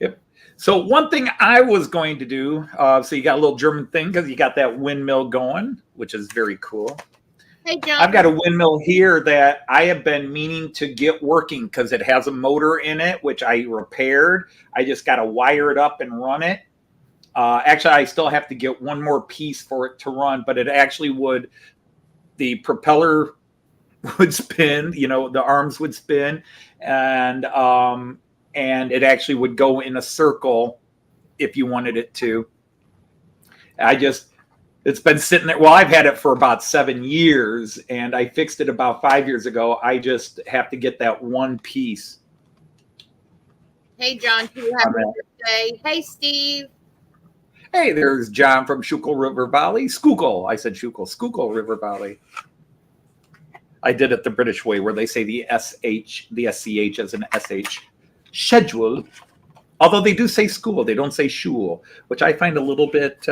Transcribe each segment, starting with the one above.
Yep. So one thing I was going to do, so you got a little German thing because you got that windmill going, which is very cool. Hey, John. I've got a windmill here that I have been meaning to get working because it has a motor in it, which I repaired. I just got to wire it up and run it. Actually, I still have to get one more piece for it to run, but it actually would, the propeller would spin, the arms would spin, and it actually would go in a circle if you wanted it to. It's been sitting there. Well, I've had it for about 7 years, and I fixed it about 5 years ago. I just have to get that one piece. Hey, John, do you have a birthday? Hey, Steve. Hey, there's John from Schuylkill River Valley. Schuylkill. I said Schuylkill. Schuylkill River Valley. I did it the British way, where they say the SCH as an SH. Schedule. Although they do say school, they don't say shul, which I find a little bit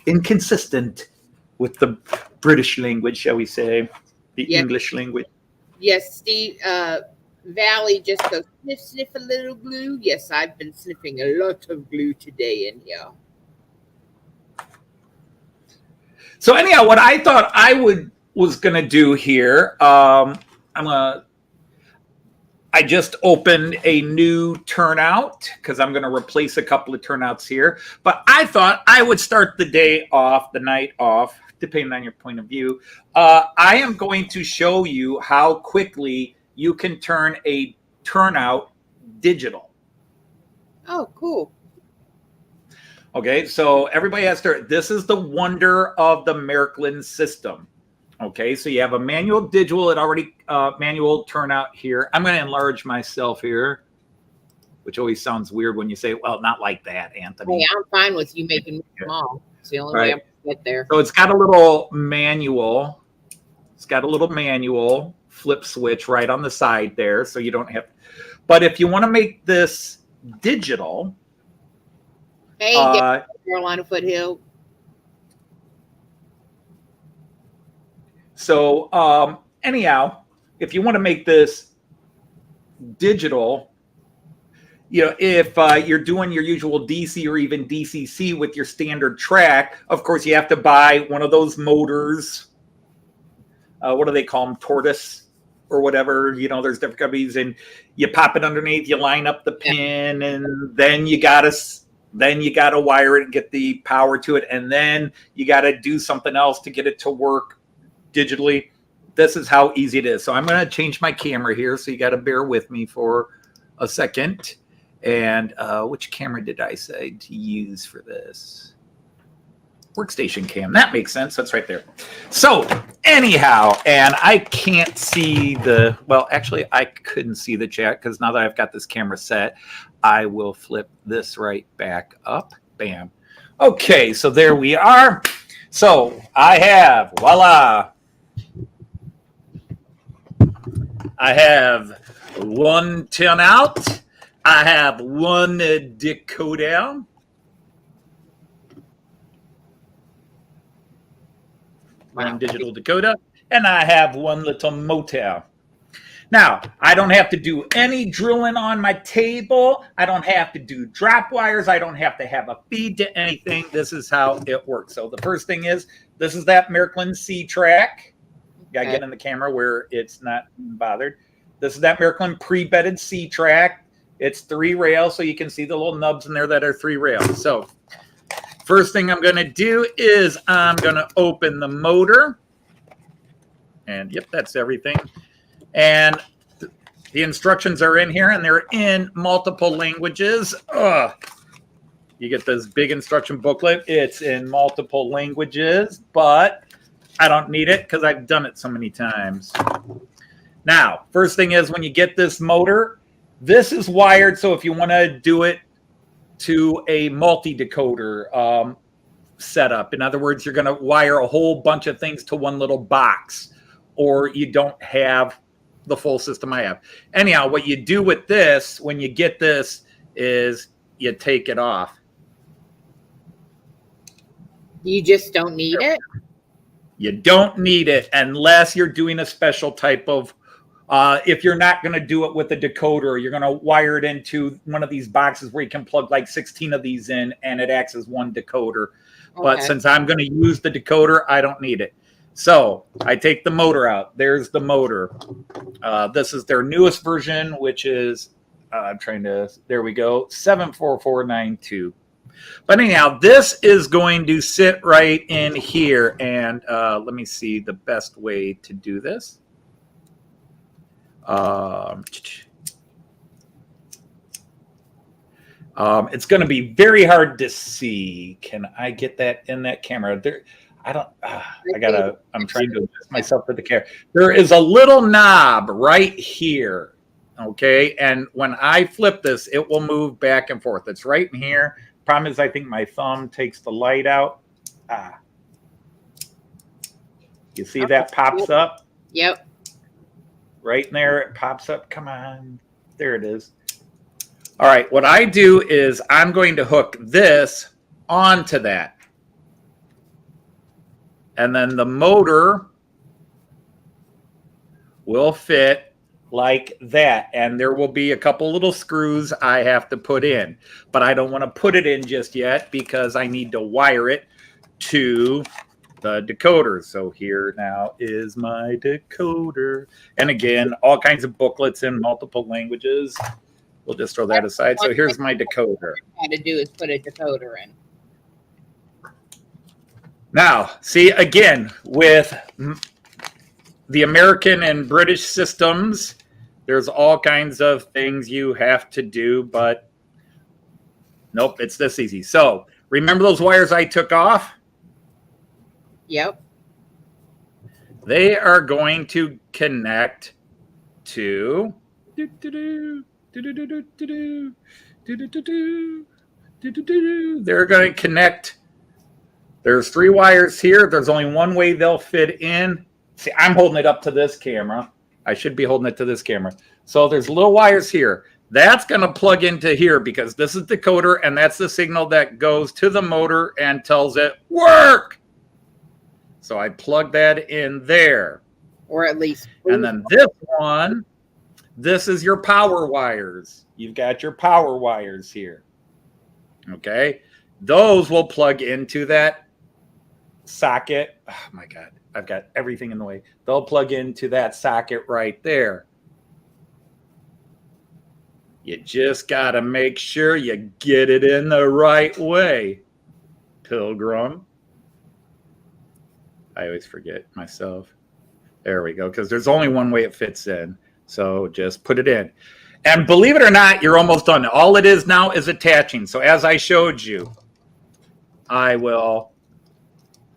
inconsistent with the British language, shall we say, the English language. Yes, Steve. Valley just goes sniff, sniff a little glue. Yes, I've been sniffing a lot of glue today in here. So anyhow, what I thought I was gonna do here, I just opened a new turnout because I'm going to replace a couple of turnouts here. But I thought I would start the night off, depending on your point of view. I am going to show you how quickly you can turn a turnout digital. Oh, cool. Okay, so everybody has to, this is the wonder of the Merklin system. Okay, so you have a manual digital, it already manual turnout here. I'm going to enlarge myself here, which always sounds weird when you say, well, not like that, Anthony. Hey, I'm fine with you making me small. It's the only way I'm going to get there. So it's got a little manual. It's got a little manual flip switch right on the side there, so you don't have. But if you want to make this digital. Hey, Carolina Foothill. So anyhow, if you want to make this digital, if you're doing your usual DC or even DCC with your standard track, of course, you have to buy one of those motors. What do they call them? Tortoise or whatever. There's different companies, and you pop it underneath, you line up the pin, and then you gotta wire it and get the power to it, and then you gotta do something else to get it to work digitally. This is how easy it is. So I'm going to change my camera here, so you got to bear with me for a second. And which camera did I say to use for this? Workstation cam. That makes sense. That's right there. So anyhow, and I can't see actually I couldn't see the chat because now that I've got this camera set, I will flip this right back up. Bam. Okay, so there we are. So I have, voila. I have one turnout. I have one decoder. One digital decoder. And I have one little motor. Now, I don't have to do any drilling on my table. I don't have to do drop wires. I don't have to have a feed to anything. This is how it works. So the first thing is, this is that Merklin C track. Got to get in the camera where it's not bothered. This is that Merklin pre-bedded C track. It's 3 rails, so you can see the little nubs in there that are 3 rails. So first thing I'm going to do is I'm going to open the motor. And yep, that's everything. And the instructions are in here, and they're in multiple languages. You get this big instruction booklet. It's in multiple languages, but I don't need it because I've done it so many times. Now, first thing is when you get this motor, this is wired. So if you want to do it to a multi-decoder setup, in other words, you're going to wire a whole bunch of things to one little box, or you don't have the full system I have. Anyhow, what you do with this when you get this is you take it off. You just don't need it? You don't need it unless you're doing a special type of If you're not going to do it with a decoder, you're going to wire it into one of these boxes where you can plug like 16 of these in and it acts as one decoder. Okay. But since I'm going to use the decoder, I don't need it. So I take the motor out. There's the motor. This is their newest version, which is, there we go, 74492. But anyhow, this is going to sit right in here. And let me see the best way to do this. It's going to be very hard to see. Can I get that in that camera? There, I don't. I'm trying to adjust myself for the camera. There is a little knob right here. Okay, and when I flip this, it will move back and forth. It's right in here. Problem is, I think my thumb takes the light out. You see that pops up? Yep. Right in there, it pops up. Come on. There it is. All right, what I do is I'm going to hook this onto that. And then the motor will fit like that. And there will be a couple little screws I have to put in. But I don't want to put it in just yet because I need to wire it to the decoder. So here now is my decoder. And again, all kinds of booklets in multiple languages. We'll just throw that aside. So here's my decoder. All I had to do is put a decoder in. Now, see, again, with the American and British systems, there's all kinds of things you have to do, but nope, it's this easy. So remember those wires I took off? Yep. They are going to connect to they're going to connect. There's 3 wires here. There's only one way they'll fit in. See, I'm holding it up to this camera. I should be holding it to this camera. So there's little wires here. That's going to plug into here because this is the decoder, and that's the signal that goes to the motor and tells it work. So I plug that in there. Or at least. And then this one, this is your power wires. You've got your power wires here. Okay. Those will plug into that socket. Oh my God. I've got everything in the way. They'll plug into that socket right there. You just got to make sure you get it in the right way, Pilgrim. I always forget myself. There we go, because there's only one way it fits in. So just put it in. And believe it or not, you're almost done. All it is now is attaching. So as I showed you, I will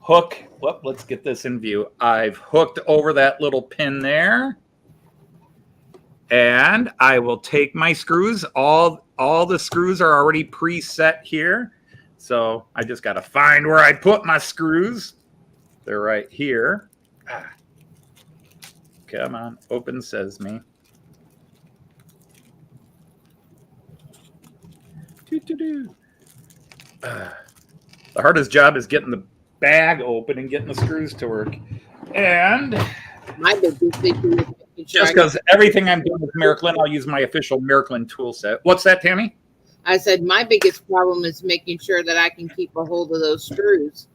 hook. Whoop, let's get this in view. I've hooked over that little pin there. And I will take my screws. All the screws are already preset here. So I just got to find where I put my screws. They're right here. Come on, open sesame. The hardest job is getting the bag open and getting the screws to work. And my biggest issue is just because everything I'm doing with Miraklin, I'll use my official Miraklin tool set. What's that, Tammy? I said my biggest problem is making sure that I can keep a hold of those screws.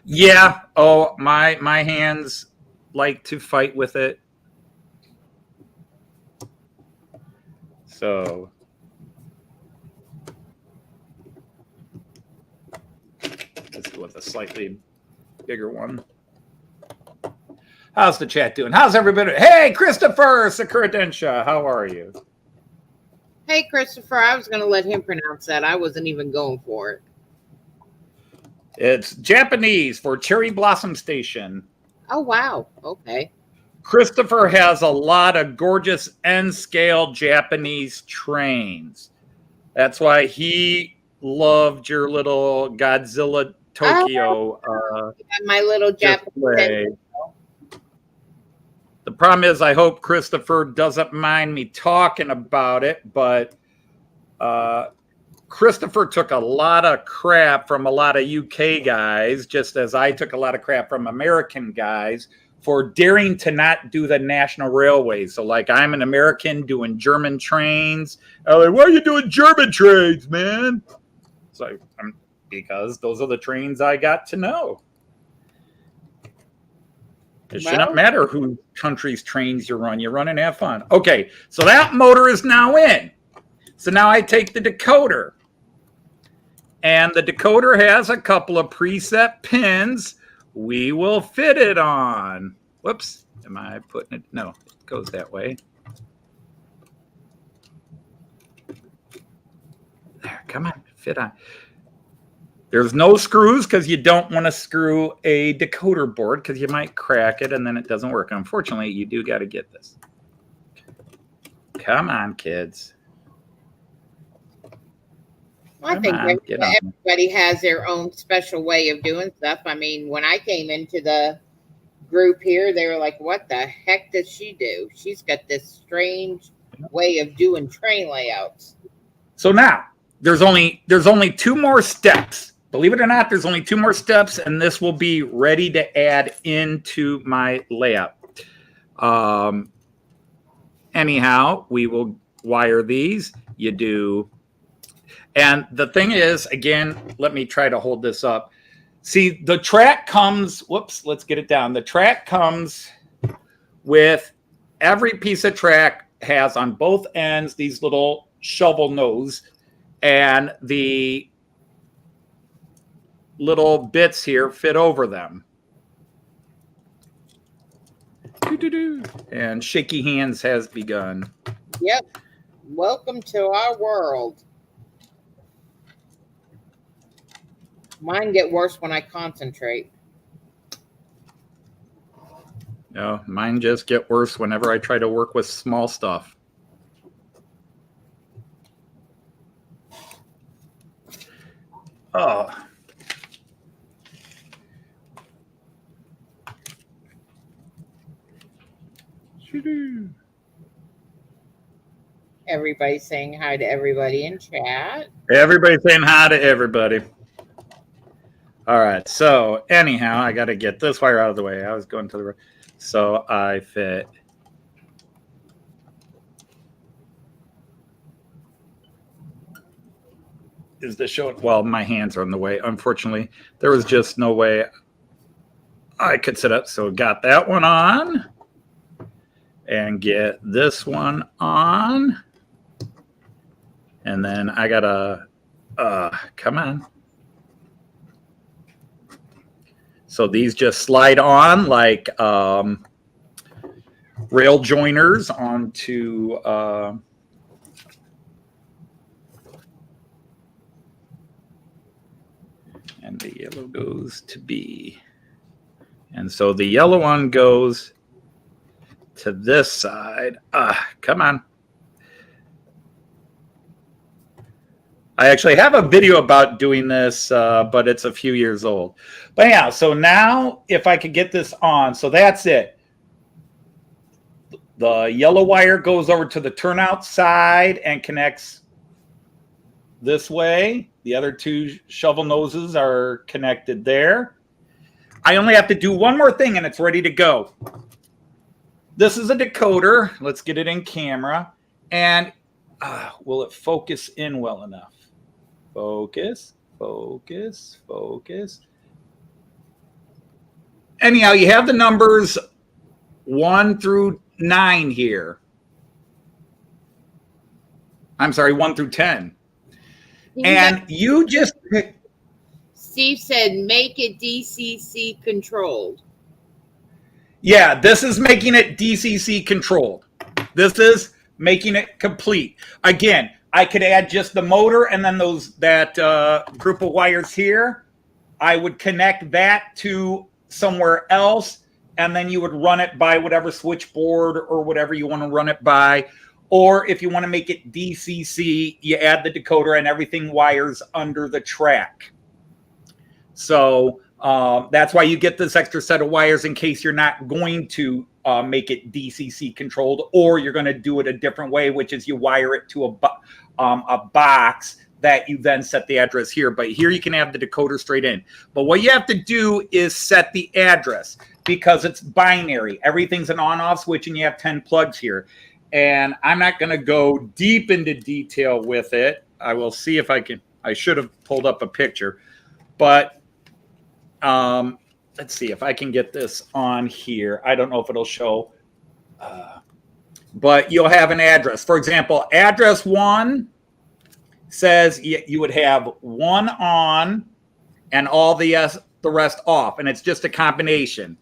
Yeah. Oh, my hands like to fight with it. So let's go with a slightly bigger one. How's the chat doing? How's everybody? Hey, Christopher Sakuradentia, how are you? Hey, Christopher, I was going to let him pronounce that. I wasn't even going for it. It's Japanese for Cherry Blossom Station. Oh, wow. Okay. Christopher has a lot of gorgeous N-scale Japanese trains. That's why he loved your little Godzilla Tokyo my little Japanese. The problem is, I hope Christopher doesn't mind me talking about it, but Christopher took a lot of crap from a lot of UK guys, just as I took a lot of crap from American guys for daring to not do the national railways. So like I'm an American doing German trains. Like, why are you doing German trains, man? It's like, because those are the trains I got to know. It shouldn't matter who country's trains you run. You run and have fun. Okay, so that motor is now in. So now I take the decoder. And the decoder has a couple of preset pins we will fit it on. Whoops. Am I putting it? No, it goes that way. There, come on, fit on. There's no screws because you don't want to screw a decoder board because you might crack it and then it doesn't work. Unfortunately, you do got to get this. Come on, kids. I think everybody has their own special way of doing stuff. I mean, when I came into the group here, they were like, what the heck does she do? She's got this strange way of doing train layouts. So now there's only 2 more steps. Believe it or not, there's only 2 more steps, and this will be ready to add into my layout. Anyhow, we will wire these. You do. And the thing is, again, let me try to hold this up. See, the track comes, whoops, let's get it down. The track comes with every piece of track has on both ends these little shovel nose, and the little bits here fit over them. And shaky hands has begun. Yep. Welcome to our world. Mine get worse when I concentrate. No, mine just get worse whenever I try to work with small stuff. Oh. Everybody's saying hi to everybody in chat. Everybody's saying hi to everybody. All right, so anyhow, I got to get this wire out of the way. I was going to the... So I fit... Is this showing? Well, my hands are in the way. Unfortunately, there was just no way I could sit up. So got that one on. And get this one on. And then I got to... come on. So these just slide on like rail joiners onto and the yellow goes to B. And so the yellow one goes to this side. Come on. I actually have a video about doing this, but it's a few years old. But yeah, so now if I could get this on, so that's it. The yellow wire goes over to the turnout side and connects this way. The other 2 shovel noses are connected there. I only have to do one more thing and it's ready to go. This is a decoder. Let's get it in camera. And will it focus in well enough? Focus, focus, focus. Anyhow, you have the numbers 1 through 9 here. I'm sorry, 1 through 10. And you just pick. Steve said, make it DCC controlled. Yeah, this is making it DCC controlled. This is making it complete. Again, I could add just the motor and then that group of wires here. I would connect that to somewhere else, and then you would run it by whatever switchboard or whatever you want to run it by. Or if you want to make it DCC, you add the decoder and everything wires under the track. So that's why you get this extra set of wires in case you're not going to make it DCC controlled, or you're going to do it a different way, which is you wire it to a box that you then set the address here. But here you can have the decoder straight in. But what you have to do is set the address because it's binary. Everything's an on-off switch and you have 10 plugs here. And I'm not going to go deep into detail with it. I will see if I can. I should have pulled up a picture. But let's see if I can get this on here. I don't know if it'll show. But you'll have an address. For example, address 1 says you would have 1 on and all the rest off. And it's just a combination.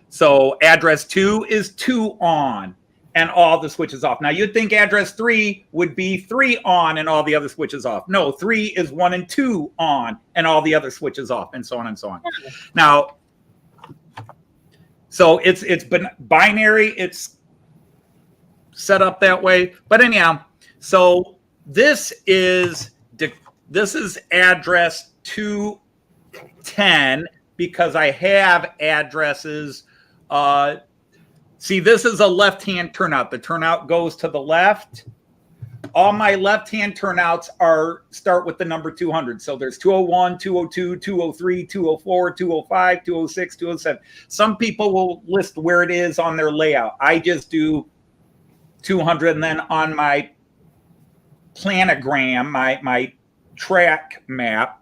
So address 2 is 2 on and all the switches off. Now you'd think address 3 would be 3 on and all the other switches off. No, 3 is 1 and 2 on and all the other switches off, and so on and so on. Now, so it's binary. It's set up that way. But anyhow, so this is address 210 because I have addresses. See, this is a left-hand turnout. The turnout goes to the left. All my left-hand turnouts start with the number 200. So there's 201, 202, 203, 204, 205, 206, 207. Some people will list where it is on their layout. I just do 200, and then on my planogram, my track map,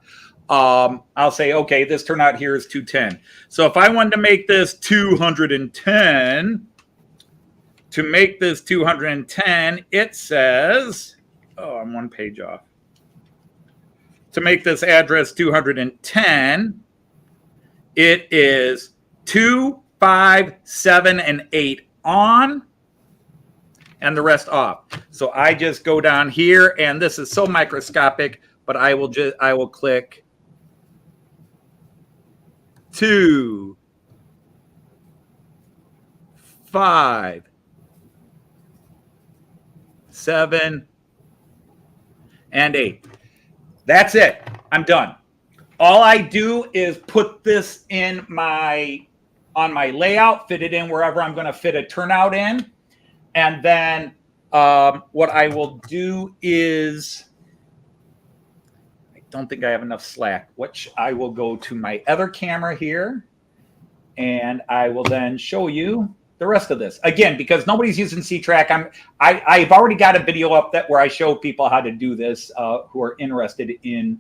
I'll say, okay, this turnout here is 210. So if I wanted to make this 210, to make this 210, it says, oh, I'm one page off. To make this address 210, it is 2, 5, 7, and 8 on, and the rest off. So I just go down here, and this is so microscopic, but I will click 2, 5, 7, and 8. That's it. I'm done. All I do is put this in on my layout, fit it in wherever I'm going to fit a turnout in. And then what I will do is, I don't think I have enough slack, which I will go to my other camera here, and I will then show you the rest of this. Again, because nobody's using C-Track, I've already got a video up where I show people how to do this who are interested in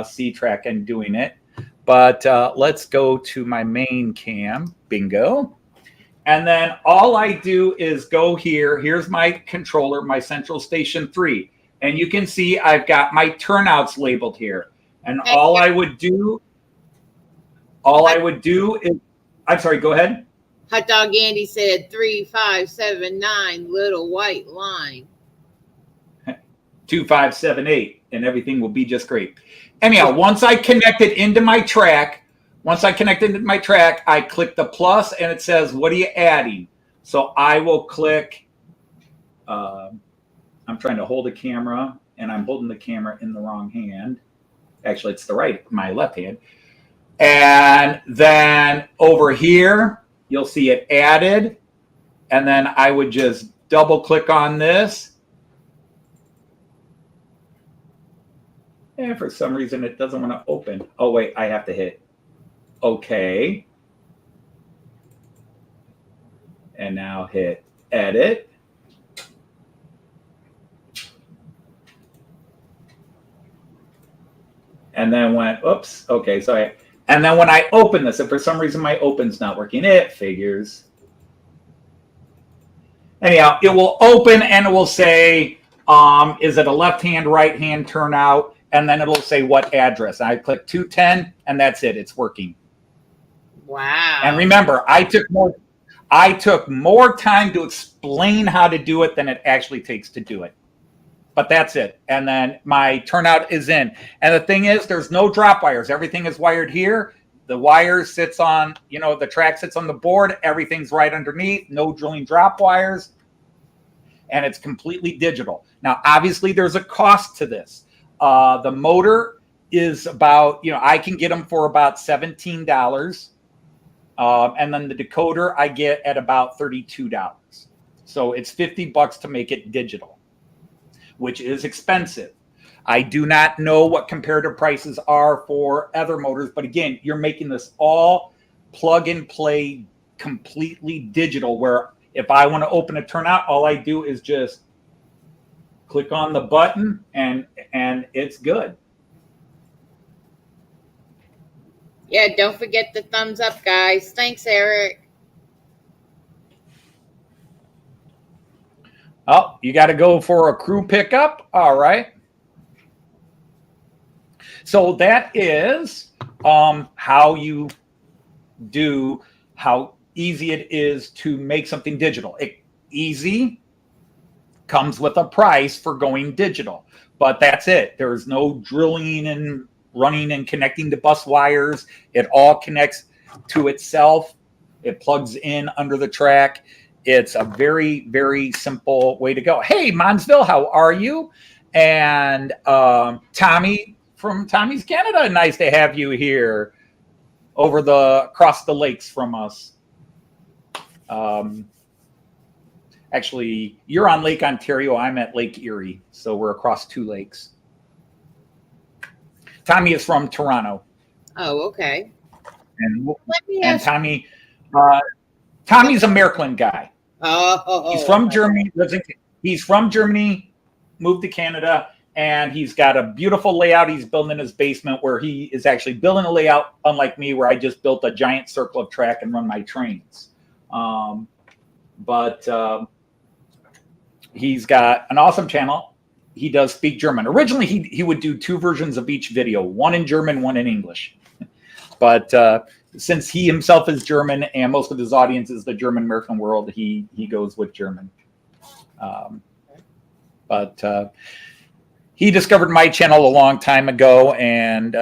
C-Track and doing it. But let's go to my main cam. Bingo. And then all I do is go here. Here's my controller, my Central Station 3. And you can see I've got my turnouts labeled here. And all I would do is, I'm sorry, go ahead. Hot Dog Andy said 3, 5, 7, 9, little white line. 2, 5, 7, 8, and everything will be just great. Anyhow, once I connect it into my track, I click the plus and it says, what are you adding? So I will click, I'm trying to hold the camera and I'm holding the camera in the wrong hand. Actually, it's my left hand. And then over here, you'll see it added. And then I would just double click on this. And for some reason, it doesn't want to open. Oh, wait, I have to hit OK. And now hit edit. And then oops, okay, so and then when I open this, if for some reason my open's not working, it figures. Anyhow, it will open and it will say, is it a left-hand, right-hand turnout? And then it'll say what address. And I click 210 and that's it. It's working. Wow. And remember, I took more time to explain how to do it than it actually takes to do it. But that's it. And then my turnout is in. And the thing is, there's no drop wires. Everything is wired here. The wire sits on, the track sits on the board. Everything's right underneath. No drilling drop wires. And it's completely digital. Now, obviously, there's a cost to this. The motor is about, I can get them for about $17. And then the decoder I get at about $32. So it's $50 to make it digital, which is expensive. I do not know what comparative prices are for other motors, but again, you're making this all plug and play, completely digital, where if I want to open a turnout, all I do is just click on the button and it's good. Yeah, don't forget the thumbs up, guys. Thanks, Eric. Oh, you got to go for a crew pickup. All right. So that is how easy it is to make something digital. Easy comes with a price for going digital, but that's it. There's no drilling and running and connecting to bus wires. It all connects to itself. It plugs in under the track. It's a very, very simple way to go. Hey, Monsville, how are you? And Tommy from Tommy's Canada, nice to have you here across the lakes from us. Actually, you're on Lake Ontario. I'm at Lake Erie, so we're across two lakes. Tommy is from Toronto. Oh, okay. And Tommy, Tommy's a Maryland guy. Oh, he's from Germany. He's from Germany, moved to Canada, and he's got a beautiful layout he's building in his basement, where he is actually building a layout, unlike me, where I just built a giant circle of track and run my trains. But he's got an awesome channel. He does speak German. Originally, he would do 2 versions of each video, one in German, one in English. But since he himself is German and most of his audience is the German-American world, he goes with German. But he discovered my channel a long time ago and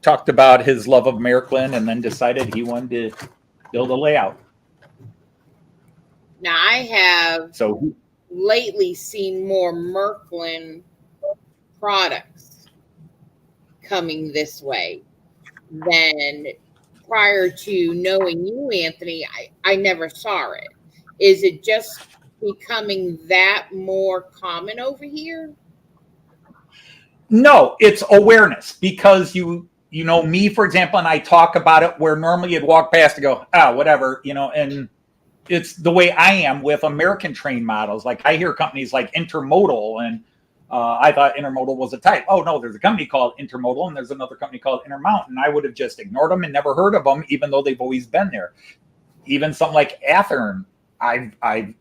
talked about his love of Maryland, and then decided he wanted to build a layout. Now, I have lately seen more Merklin products coming this way than prior to knowing you, Anthony. I never saw it. Is it just becoming that more common over here? No, it's awareness, because you know me, for example, and I talk about it where normally you'd walk past and go, whatever, and it's the way I am with American train models. Like, I hear companies like Intermodal, and I thought Intermodal was a type. Oh, no, there's a company called Intermodal, and there's another company called Intermountain. I would have just ignored them and never heard of them, even though they've always been there. Even something like Athearn, I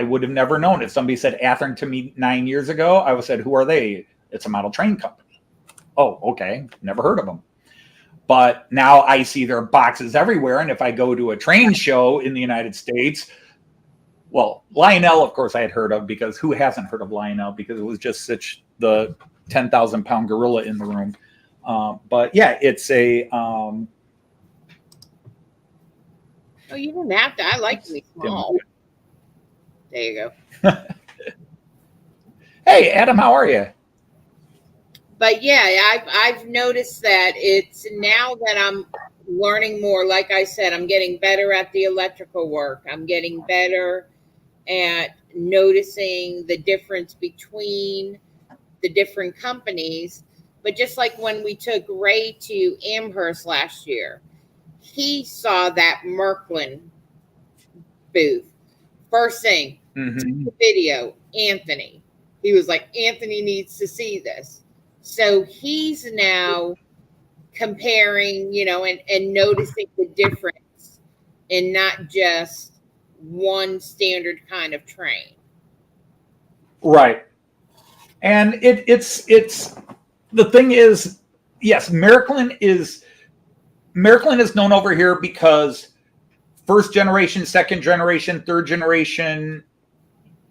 would have never known. If somebody said Athearn to me 9 years ago, I would have said, who are they? It's a model train company. Oh, okay. Never heard of them. But now I see their boxes everywhere. And if I go to a train show in the United States, well, Lionel, of course, I had heard of, because who hasn't heard of Lionel? Because it was just such the 10,000-pound gorilla in the room. But yeah, it's a... Oh, you didn't have to. I like to be small. There you go. Hey, Adam, how are you? But yeah, I've noticed that it's now that I'm learning more. Like I said, I'm getting better at the electrical work. I'm getting better at noticing the difference between the different companies. But just like when we took Ray to Amherst last year, he saw that Merklin booth. First thing, the video, Anthony. He was like, Anthony needs to see this. So he's now comparing, and noticing the difference in not just one standard kind of train. Right. And it's the thing is, yes, Maryland is known over here because first generation, second generation, third generation,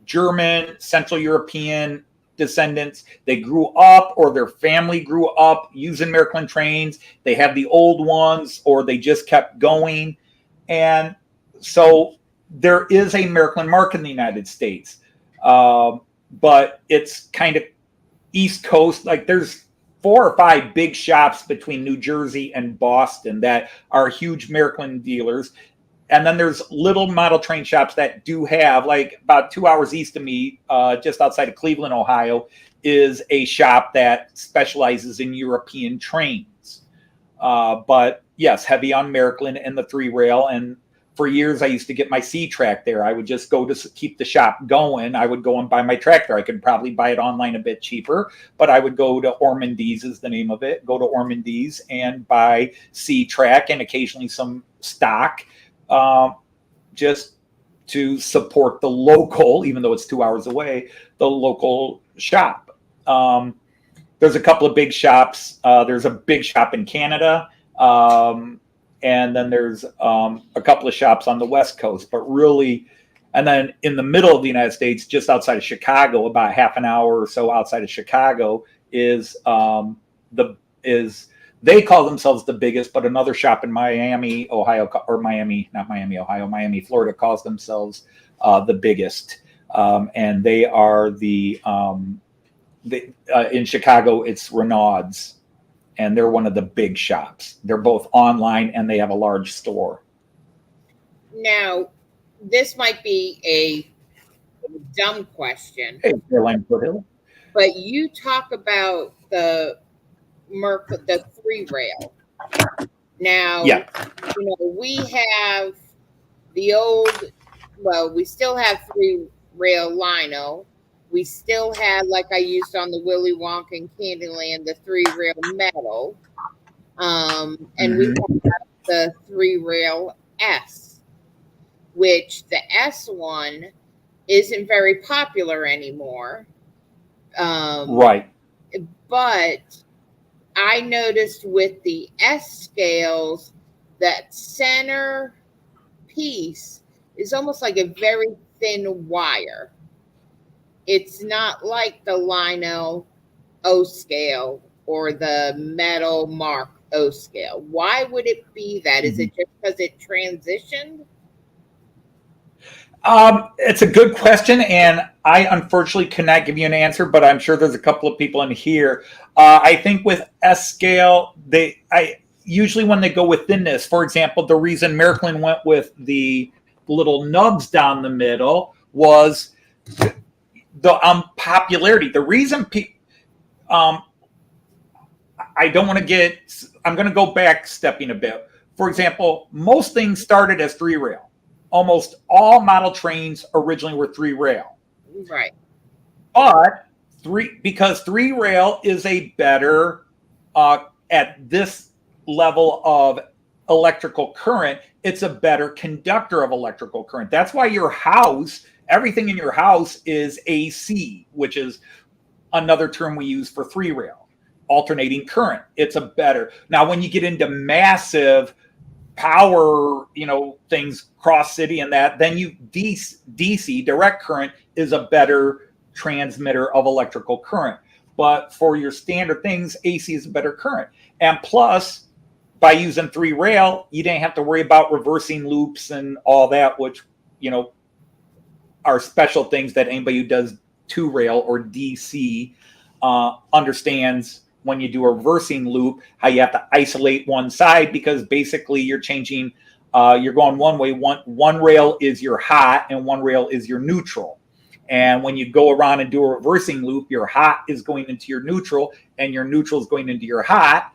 German, Central European descendants, they grew up, or their family grew up using Maryland trains. They have the old ones, or they just kept going. And so there is a Maryland mark in the United States. But it's kind of East Coast. Like, there's 4 or 5 big shops between New Jersey and Boston that are huge Maryland dealers. and then there's little model train shops that do have, like about 2 hours east of me, just outside of Cleveland, Ohio, is a shop that specializes in European trains. But yes, heavy on American and the 3-rail. And for years, I used to get my C-track there. I would just go to keep the shop going. I would go and buy my track there. I could probably buy it online a bit cheaper, but I would go to Ormonde's is the name of it. Go to Ormonde's and buy C-track and occasionally some stock, just to support the local, even though it's 2 hours away, the local shop. There's a couple of big shops. There's a big shop in Canada. And then there's a couple of shops on the West Coast, but really, and then in the middle of the United States, just outside of Chicago, about half an hour or so outside of Chicago, is they call themselves the biggest, but another shop in Miami, Ohio, or Miami, not Miami, Ohio, Miami, Florida, calls themselves the biggest, and they are in Chicago, it's Renaud's. And they're one of the big shops. They're both online and they have a large store. Now, this might be a dumb question. Hey, Caroline Foothill. But you talk about the 3-rail. Now, yeah. We have the old, we still have 3-rail lino. We still had, like I used on the Willy Wonka and Candyland, the 3-rail metal. And we have the 3-rail S, which the S one isn't very popular anymore. Right. But I noticed with the S scales, that center piece is almost like a very thin wire. It's not like the Lino O scale or the metal Mark O scale. Why would it be that? Is it just because it transitioned? It's a good question, and I unfortunately cannot give you an answer, but I'm sure there's a couple of people in here. I think with S scale, usually when they go within this, for example, the reason Miraklin went with the little nubs down the middle was the popularity. The reason I'm going to go back stepping a bit. For example, most things started as 3-rail. Almost all model trains originally were 3-rail. Right. But because 3-rail is a better, at this level of electrical current, it's a better conductor of electrical current. That's why everything in your house is AC, which is another term we use for 3-rail, alternating current. It's a better. Now, when you get into massive power, things cross city and that, then DC, direct current, is a better transmitter of electrical current. But for your standard things, AC is a better current. And plus, by using 3-rail, you didn't have to worry about reversing loops and all that, which, are special things that anybody who does 2-rail or DC understands. When you do a reversing loop, how you have to isolate one side, because basically you're changing, you're going one way. One rail is your hot and one rail is your neutral. And when you go around and do a reversing loop, your hot is going into your neutral and your neutral is going into your hot.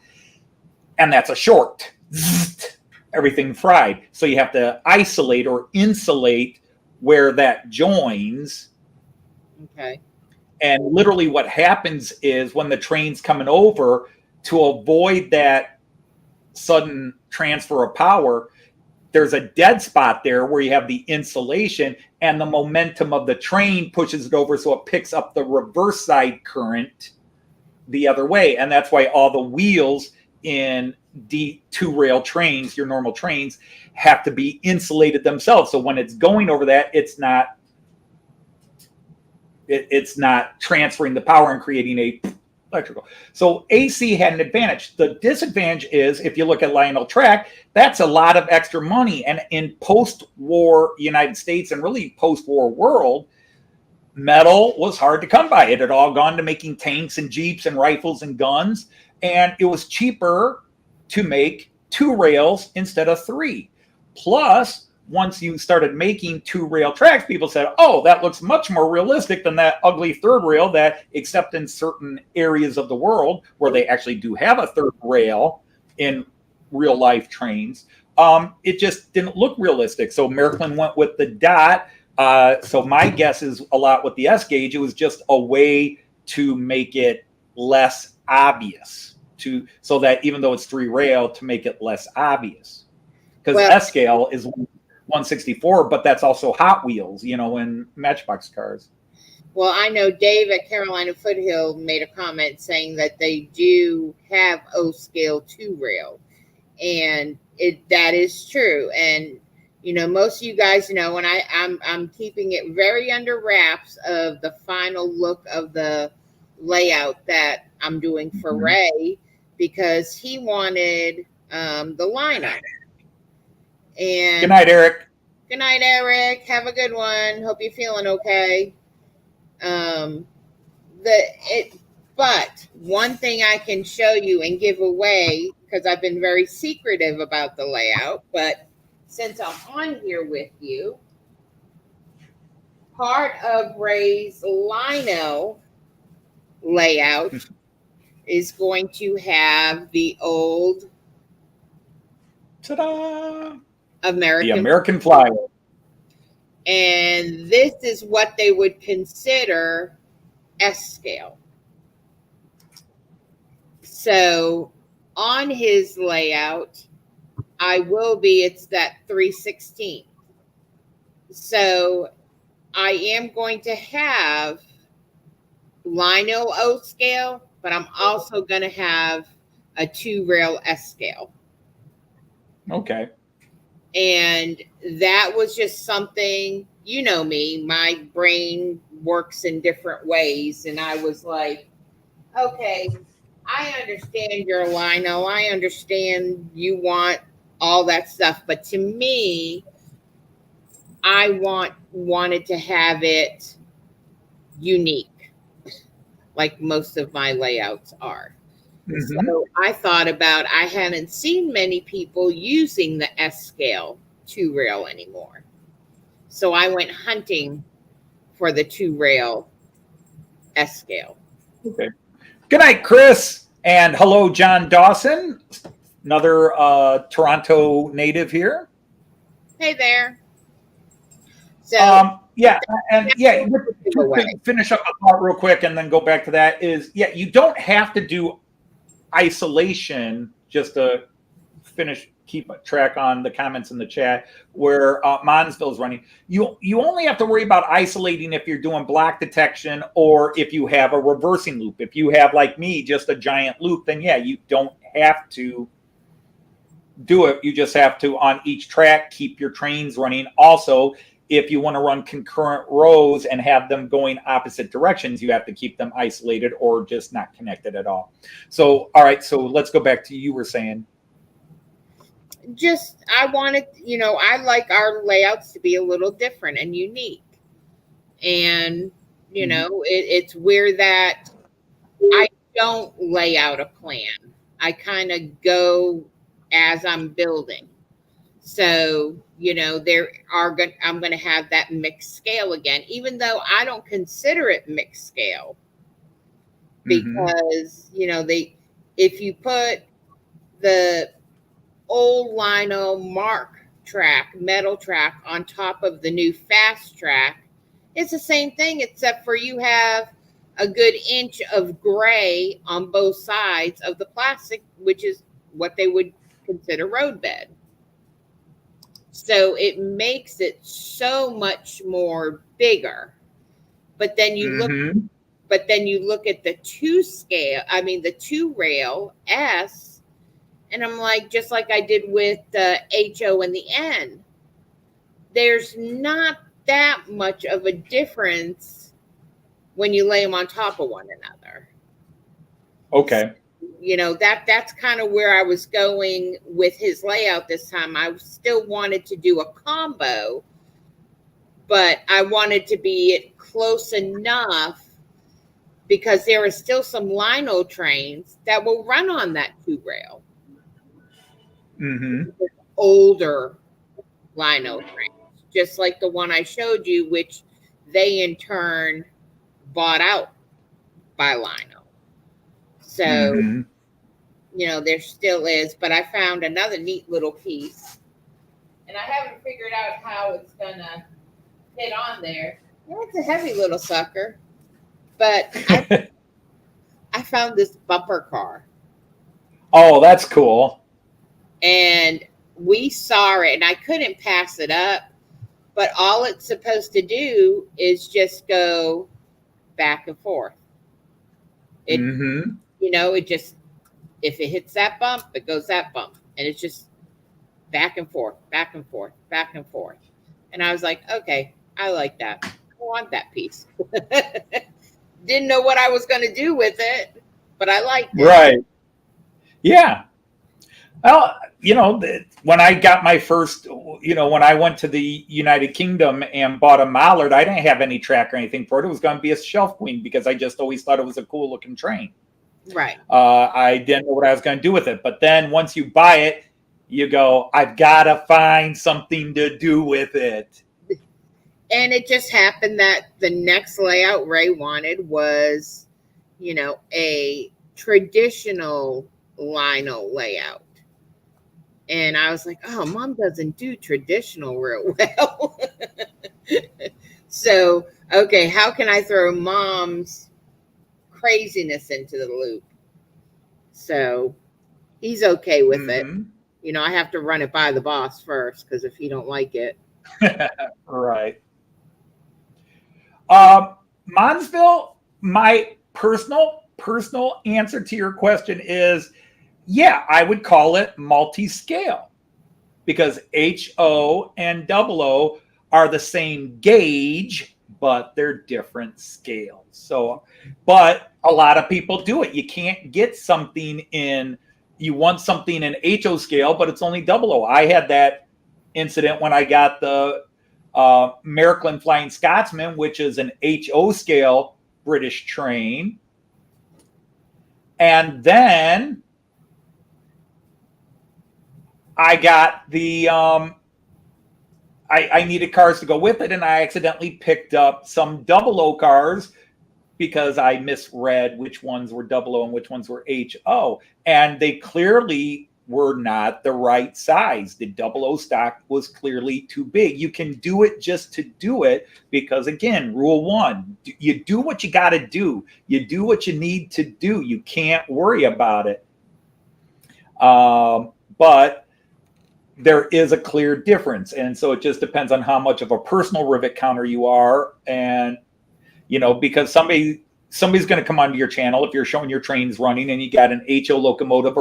And that's a short. Everything fried. So you have to isolate or insulate where that joins. Okay. And literally what happens is when the train's coming over, to avoid that sudden transfer of power, there's a dead spot there where you have the insulation, and the momentum of the train pushes it over, so it picks up the reverse side current the other way. And that's why all the wheels in D2-rail trains, your normal trains, have to be insulated themselves. So when it's going over that, it's not transferring the power and creating a electrical. So AC had an advantage. The disadvantage is, if you look at Lionel track, that's a lot of extra money. And in post-war United States and really post-war world, metal was hard to come by. It had all gone to making tanks and jeeps and rifles and guns. And it was cheaper to make 2 rails instead of 3. Plus, once you started making 2-rail tracks, people said, oh, that looks much more realistic than that ugly 3rd rail that, except in certain areas of the world where they actually do have a 3rd rail in real life trains, it just didn't look realistic. So Miraklin went with the dot. So my guess is a lot with the S gauge. It was just a way to make it less obvious, so that even though it's 3-rail, to make it less obvious. Because S scale is 1/64, but that's also Hot Wheels, in Matchbox cars. Well, I know Dave at Carolina Foothill made a comment saying that they do have O scale 2-rail, and that is true. And most of you guys know, and I'm keeping it very under wraps of the final look of the layout that I'm doing for Ray, because he wanted the lineup. And good night, Eric. Good night, Eric. Have a good one. Hope you're feeling okay. But one thing I can show you and give away, because I've been very secretive about the layout, but since I'm on here with you, part of Ray's lino layout is going to have the old ta-da, the American Flyer. And this is what they would consider S scale. So on his layout, it's that 3/16. So I am going to have lino O scale, but I'm also going to have a 2-rail S scale. Okay. And that was just something, me, my brain works in different ways. And I was like, okay, I understand your lino. I understand you want all that stuff. But to me, I wanted to have it unique, like most of my layouts are. So I thought about, I hadn't seen many people using the S scale 2-rail anymore. So I went hunting for the 2-rail S scale. Okay. Good night, Chris. And hello, John Dawson, another Toronto native here. Hey there. So finish up a thought real quick and then go back to that is, you don't have to do isolation, just to keep track on the comments in the chat where Monsville is running. You only have to worry about isolating if you're doing block detection or if you have a reversing loop. If you have, like me, just a giant loop, then you don't have to do it. You just have to, on each track, keep your trains running. Also, if you want to run concurrent rows and have them going opposite directions, you have to keep them isolated or just not connected at all. So, all right. So let's go back to you were saying. I wanted, I like our layouts to be a little different and unique. And, it's where that I don't lay out a plan. I kind of go as I'm building. So, I'm going to have that mixed scale again, even though I don't consider it mixed scale, because, if you put the old lino metal track on top of the new fast track, it's the same thing, except for you have a good inch of gray on both sides of the plastic, which is what they would consider roadbed. So it makes it so much more bigger. But then you look at the 2-rail S, and I'm like, just like I did with the HO and the N, there's not that much of a difference when you lay them on top of one another. Okay. That's kind of where I was going with his layout this time. I still wanted to do a combo, but I wanted to be close enough because there are still some lino trains that will run on that 2-rail. Older lino frames, just like the one I showed you, which they in turn bought out by lino. So, Mm-hmm. there still is, but I found another neat little piece, and I haven't figured out how it's gonna fit on there. Yeah, it's a heavy little sucker, but I found this bumper car, Oh, that's cool. and we saw it, and I couldn't pass it up. But all it's supposed to do is just go back and forth. It, Mm-hmm. it just, if it hits that bump, it goes that bump, and it's just back and forth, back and forth, back and forth. And I was like, okay, I like that. I want that piece. Didn't know what I was going to do with it, but I liked it. Right. Yeah. Well, when I got my first, when I went to the United Kingdom and bought a Mallard, I didn't have any track or anything for it. It was going to be a shelf queen because I just always thought it was a cool looking train. Right. I didn't know what I was going to do with it. But then once you buy it, you go, I've got to find something to do with it. And it just happened that the next layout Ray wanted was, a traditional lino layout. And I was like, oh, Mom doesn't do traditional real well. So, okay, how can I throw Mom's craziness into the loop? So he's okay with it. I have to run it by the boss first, because if he don't like it. Right. Monsville, my personal answer to your question is, yeah, I would call it multi-scale, because HO and 00 are the same gauge, but they're different scales. So, but a lot of people do it. You can't get something you want something in HO scale, but it's only 00. I had that incident when I got the American Flying Scotsman, which is an HO scale British train. And then I got the I needed cars to go with it, and I accidentally picked up some 00 cars because I misread which ones were 00 and which ones were HO, and they clearly were not the right size. The 00 stock was clearly too big. You can do it just to do it, because again, rule 1, you do what you got to do. You do what you need to do. You can't worry about it. But there is a clear difference. And so it just depends on how much of a personal rivet counter you are. And, because somebody's going to come onto your channel if you're showing your trains running and you got an HO locomotive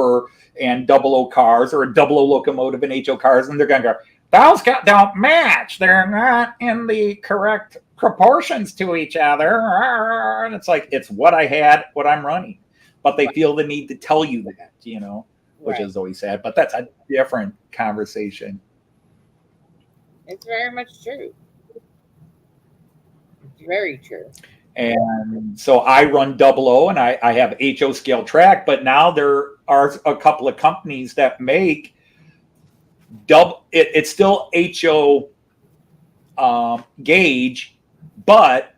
and 00 cars, or a 00 locomotive and HO cars, and they're going to go, those don't match. They're not in the correct proportions to each other. And it's like, it's what I had, what I'm running. But they feel the need to tell you that, which is always sad, but that's a different conversation. It's very much true. It's very true. And so I run 00 and I have HO scale track, but now there are a couple of companies that make it's still HO gauge, but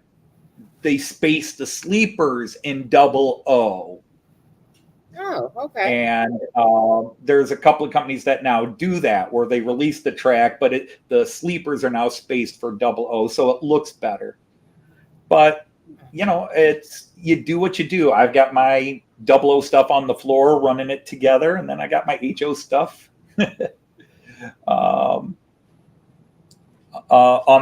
they space the sleepers in 00. Oh, okay. And there's a couple of companies that now do that, where they release the track, but the sleepers are now spaced for 00, so it looks better. But it's, you do what you do. I've got my 00 stuff on the floor, running it together, and then I got my HO stuff on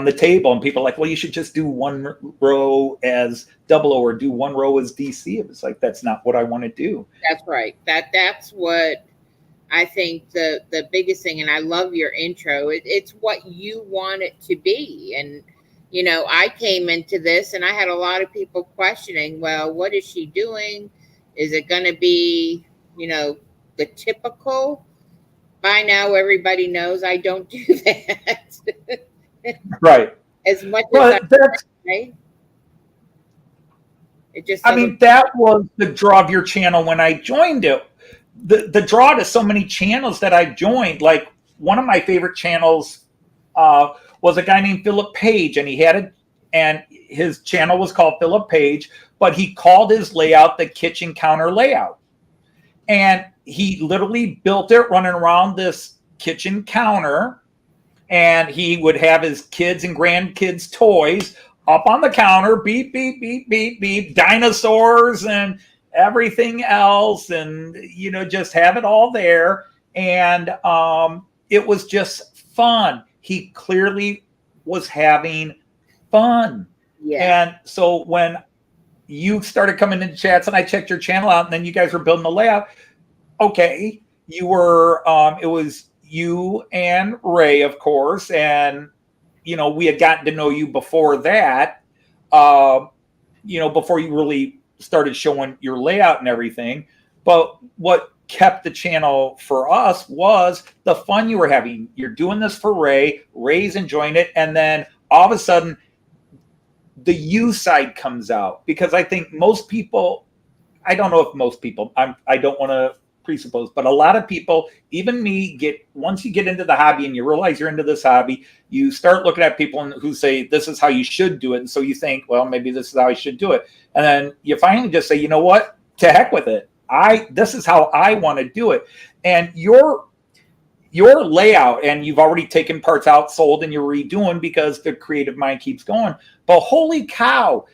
the table, and people are like, well, you should just do one row as 00 or do one row as DC. It was like, that's not what I want to do. That's right. That's what I think the biggest thing. And I love your intro. It's what you want it to be. And I came into this and I had a lot of people questioning, well, what is she doing? Is it going to be the typical? By now everybody knows I don't do that. Right. As much as that's right? It just, that was the draw of your channel when I joined it. The draw to so many channels that I've joined, like one of my favorite channels was a guy named Philip Page, and and his channel was called Philip Page, but he called his layout the kitchen counter layout. And he literally built it running around this kitchen counter, and he would have his kids and grandkids' toys up on the counter, beep, beep, beep, beep, beep, dinosaurs and everything else, and, you know, just have it all there. And it was just fun. He clearly was having fun. Yeah. And so when you started coming into chats and I checked your channel out, and then you guys were building the layout, okay, you were, it was you and Ray, of course, and, you know, we had gotten to know you before that, you know, before you really started showing your layout and everything. But what kept the channel for us was the fun you were having. You're doing this for Ray. Ray's enjoying it. And then all of a sudden, the you side comes out, because I think most people, I don't know if most people, I don't want to presuppose, but a lot of people, even me, once you get into the hobby and you realize you're into this hobby, you start looking at people who say, this is how you should do it. And so you think, well, maybe this is how I should do it. And then you finally just say, you know what, to heck with it. This is how I want to do it. And your layout, and you've already taken parts out, sold, and you're redoing because the creative mind keeps going. But holy cow,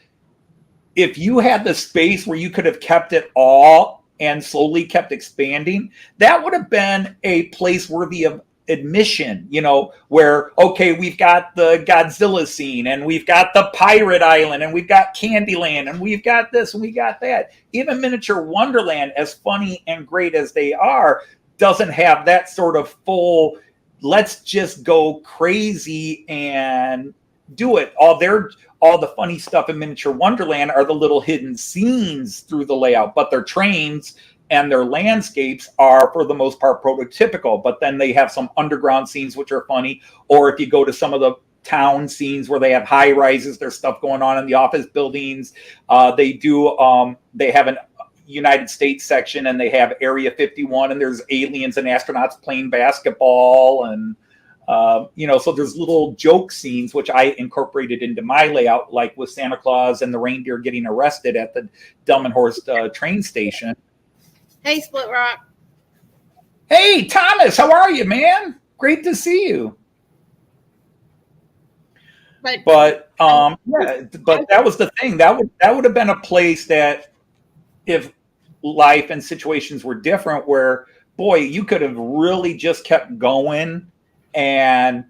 if you had the space where you could have kept it all and slowly kept expanding, that would have been a place worthy of admission, you know, where, okay, we've got the Godzilla scene, and we've got the Pirate Island, and we've got Candyland, and we've got this, and we got that. Even Miniature Wonderland, as funny and great as they are, doesn't have that sort of full, let's just go crazy and do it. All the funny stuff in Miniature Wonderland are the little hidden scenes through the layout, but their trains and their landscapes are, for the most part, prototypical. But then they have some underground scenes which are funny. Or if you go to some of the town scenes where they have high rises, there's stuff going on in the office buildings. They have an United States section, and they have Area 51, and there's aliens and astronauts playing basketball, and you know, so there's little joke scenes which I incorporated into my layout, like with Santa Claus and the reindeer getting arrested at the Delmenhorst train station. Hey, Split Rock. Hey, Thomas, how are you, man? Great to see you. But yeah, but that was the thing. That would have been a place that, if life and situations were different, where, boy, you could have really just kept going and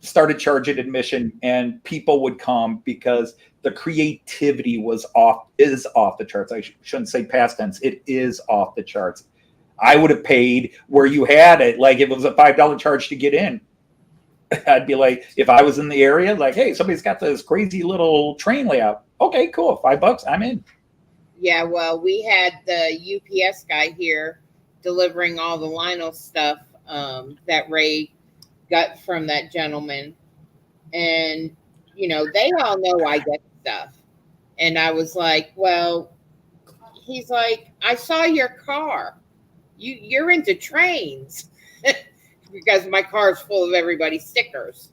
started charging admission, and people would come because the creativity is off the charts. I shouldn't say past tense. It is off the charts. I would have paid where you had it. Like, if it was a $5 charge to get in, I'd be like, if I was in the area, like, hey, somebody's got this crazy little train layout. Okay, cool. $5, I'm in. Yeah, well, we had the UPS guy here delivering all the Lionel stuff that Ray got from that gentleman. And, you know, they all know I get stuff. And I was like, well, he's like, I saw your car. You're into trains. Because my car is full of everybody's stickers.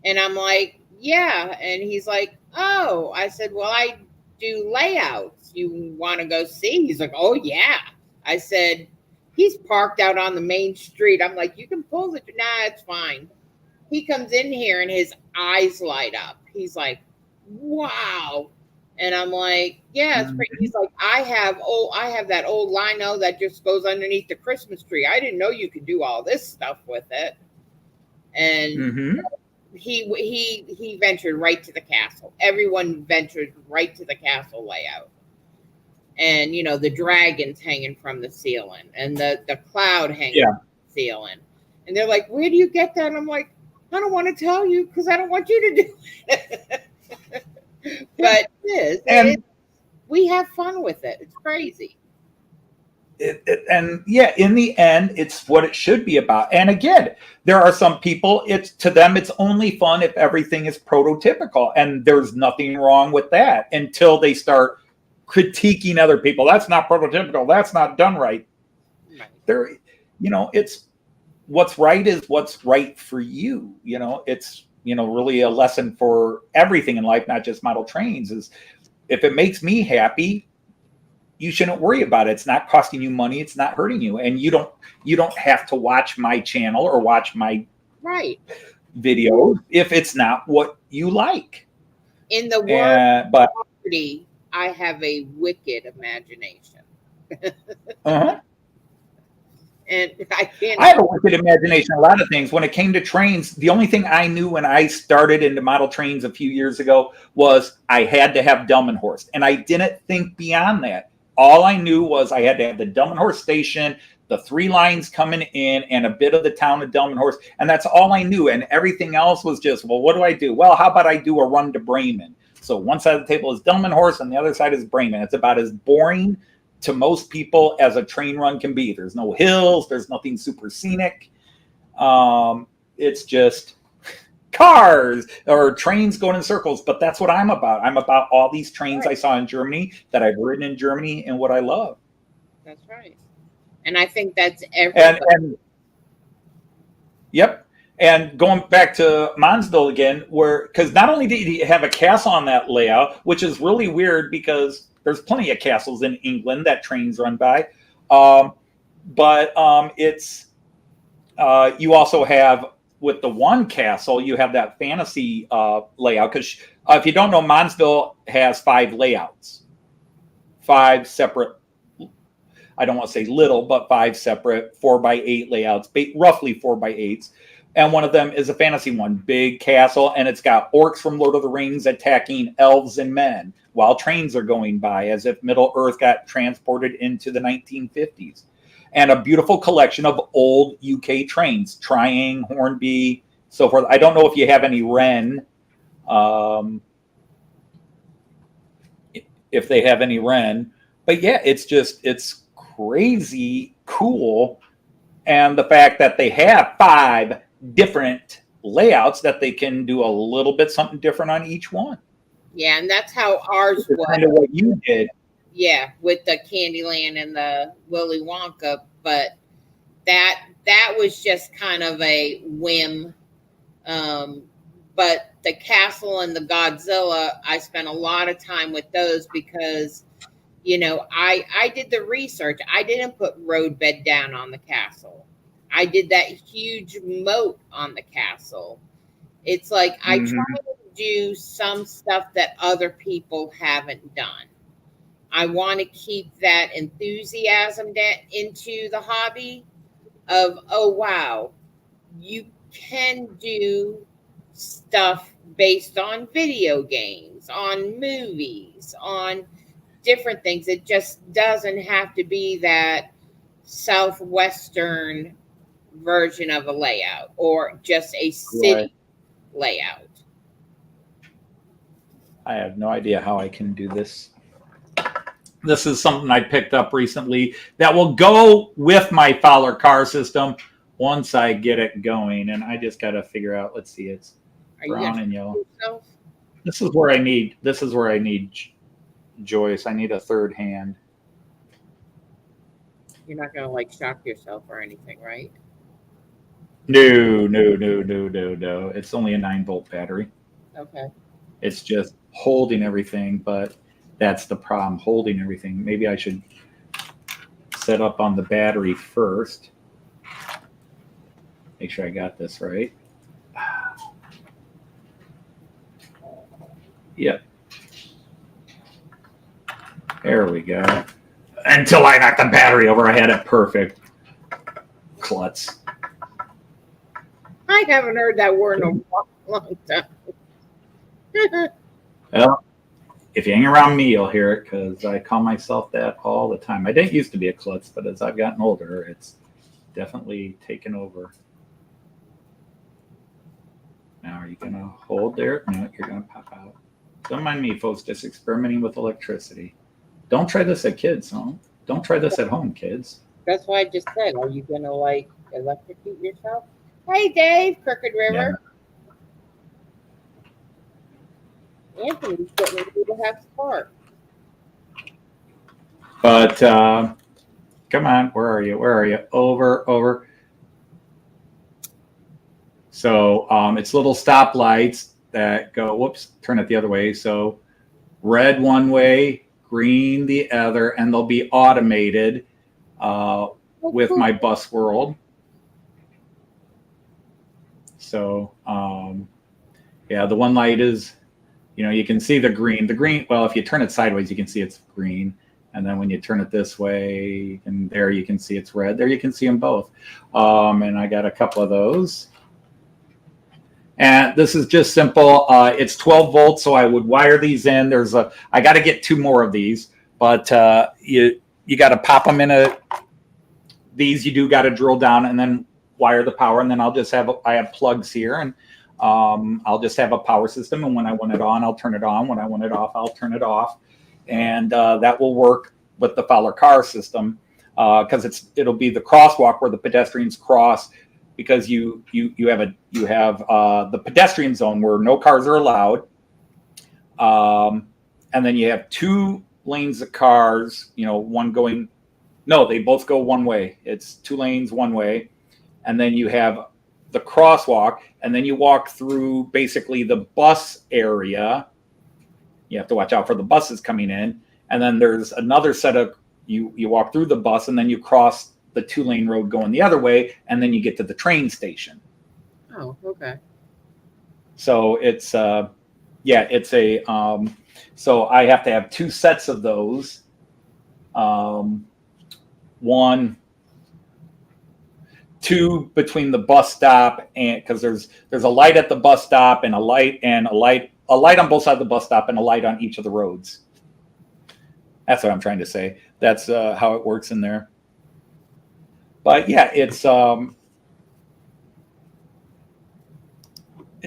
And I'm like, yeah. And he's like, oh. I said, well, I do layouts. You want to go see? He's like, oh, yeah. I said, he's parked out on the main street. I'm like, you can pull it. Nah, it's fine. He comes in here and his eyes light up. He's like, wow. And I'm like, yeah, it's pretty. He's like, I have that old lino that just goes underneath the Christmas tree. I didn't know you could do all this stuff with it. And he ventured right to the castle. Everyone ventured right to the castle layout. And, you know, the dragons hanging from the ceiling and the cloud hanging from the ceiling. And they're like, where do you get that? And I'm like, I don't want to tell you because I don't want you to do it. But it is. We have fun with it. It's crazy. And yeah, in the end, it's what it should be about. And again, there are some people, to them, it's only fun if everything is prototypical. And there's nothing wrong with that until they start critiquing other people. That's not prototypical. That's not done right. There, you know, what's right is what's right for you. It's, really a lesson for everything in life, not just model trains. Is if it makes me happy, you shouldn't worry about it. It's not costing you money. It's not hurting you. And you don't have to watch my channel or watch my video if it's not what you like. In the word but Arty, I have a wicked imagination. uh-huh. And I have a wicked imagination. A lot of things. When it came to trains, the only thing I knew when I started into model trains a few years ago was I had to have Delmenhorst. And I didn't think beyond that. All I knew was I had to have the Delmenhorst station, the 3 lines coming in, and a bit of the town of Delmenhorst. And that's all I knew. And everything else was just, well, what do I do? Well, how about I do a run to Bremen? So one side of the table is Delmenhorst and the other side is Bremen. It's about as boring to most people as a train run can be. There's no hills. There's nothing super scenic. It's just cars or trains going in circles. But that's what I'm about. I'm about all these trains I saw in Germany, that I've ridden in Germany, and what I love. That's right. And I think that's everybody. And yep. And going back to Mansdal again, because not only did he have a castle on that layout, which is really weird because there's plenty of castles in England that trains run by. But it's you also have, with the one castle, you have that fantasy layout. Because if you don't know, Mansville has 5 layouts. 5 separate, I don't want to say little, but 5 separate 4x8 layouts, roughly 4x8s. And one of them is a fantasy one, big castle, and it's got orcs from Lord of the Rings attacking elves and men while trains are going by, as if Middle Earth got transported into the 1950s. And a beautiful collection of old UK trains, Triang, Hornby, so forth. I don't know if you have any Wren, if they have any Wren, but yeah, it's crazy cool. And the fact that they have 5 different layouts that they can do a little bit something different on each one. Yeah, and that's how ours was. Kind of what you did. Yeah, with the Candyland and the Willy Wonka, but that was just kind of a whim. But the castle and the Godzilla, I spent a lot of time with those because, I did the research. I didn't put roadbed down on the castle. I did that huge moat on the castle. It's like I try to do some stuff that other people haven't done. I want to keep that enthusiasm into the hobby of, oh, wow, you can do stuff based on video games, on movies, on different things. It just doesn't have to be that Southwestern version of a layout or just a city layout. I have no idea how I can do this. This is something I picked up recently that will go with my Fowler car system once I get it going. And I just got to figure out, let's see, it's brown and yellow. This is where I need Joyce. I need a third hand. You're not going to shock yourself or anything, right? No. It's only a 9-volt battery. Okay. It's just holding everything, but that's the problem, holding everything. Maybe I should set up on the battery first. Make sure I got this right. Yep. There we go. Until I knocked the battery over, I had it perfect. Klutz. I haven't heard that word in a long time. Well, if you hang around me, you'll hear it because I call myself that all the time. I didn't used to be a klutz, but as I've gotten older, it's definitely taken over. Now, are you going to hold there? No, you're going to pop out. Don't mind me, folks, just experimenting with electricity. Don't try this at kids, huh? Don't try this at home, kids. That's why I just said, are you going to electrocute yourself? Hey, Dave, Crooked River. Yeah. Anthony's getting ready to have spark. But come on, where are you? Over. So it's little stoplights that go, whoops, turn it the other way. So red one way, green the other, and they'll be automated with my bus world. So yeah, the one light is, you can see the green. The green, well, if you turn it sideways, you can see it's green. And then when you turn it this way, and there you can see it's red. There you can see them both. And I got a couple of those. And this is just simple. It's 12 volts, so I would wire these in. I got to get 2 more of these, but you got to pop them in these you do got to drill down and then wire the power. And then I have plugs here, and I'll just have a power system. And when I want it on, I'll turn it on. When I want it off, I'll turn it off. And that will work with the Fowler car system because it'll be the crosswalk where the pedestrians cross. Because you have the pedestrian zone where no cars are allowed, and then you have 2 lanes of cars. One going. No, they both go one way. It's 2 lanes one way, and then you have the crosswalk, and then you walk through basically the bus area. You have to watch out for the buses coming in, and then there's another set of you walk through the bus, and then you cross the 2-lane road going the other way, and then you get to the train station. Oh, okay. So it's so I have to have 2 sets of those. 2 between the bus stop, and because there's a light at the bus stop and a light on both sides of the bus stop and a light on each of the roads. That's what I'm trying to say. That's how it works in there. But yeah, it's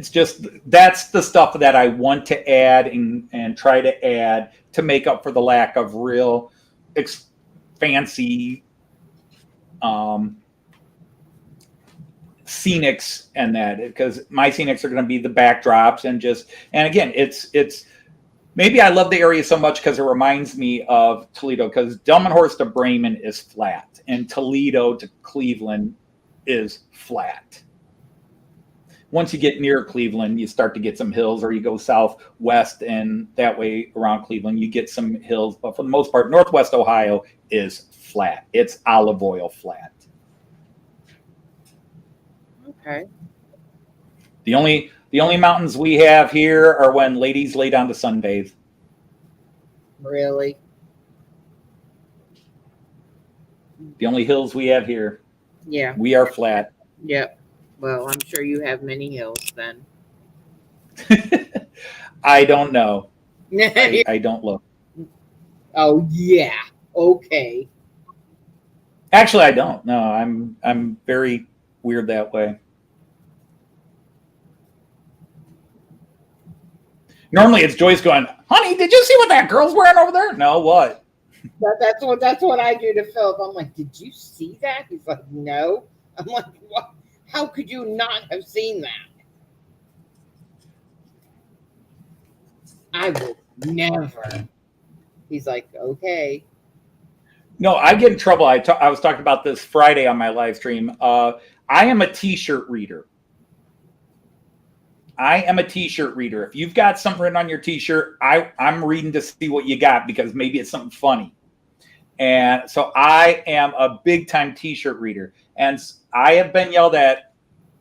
just that's the stuff that I want to add and try to add to make up for the lack of real fancy scenics and that, because my scenics are going to be the backdrops and again, it's maybe I love the area so much because it reminds me of Toledo, because Delmenhorst to Bremen is flat and Toledo to Cleveland is flat. Once you get near Cleveland, you start to get some hills, or you go southwest and that way around Cleveland, you get some hills. But for the most part, Northwest Ohio is flat. It's olive oil flat. Okay. The only mountains we have here are when ladies lay down to sunbathe. Really? The only hills we have here. Yeah. We are flat. Yep. Well, I'm sure you have many hills then. I don't know. I don't look. Oh yeah. Okay. Actually, I don't. No, I'm very weird that way. Normally, it's Joyce going, "Honey, did you see what that girl's wearing over there?" No, what? That's what I do to Philip. I'm like, "Did you see that?" He's like, "No." I'm like, "What? How could you not have seen that?" I will never. He's like, "Okay." No, I get in trouble. I was talking about this Friday on my live stream. I am a T-shirt reader. If you've got something written on your T-shirt, I'm reading to see what you got, because maybe it's something funny. And so I am a big-time T-shirt reader. And I have been yelled at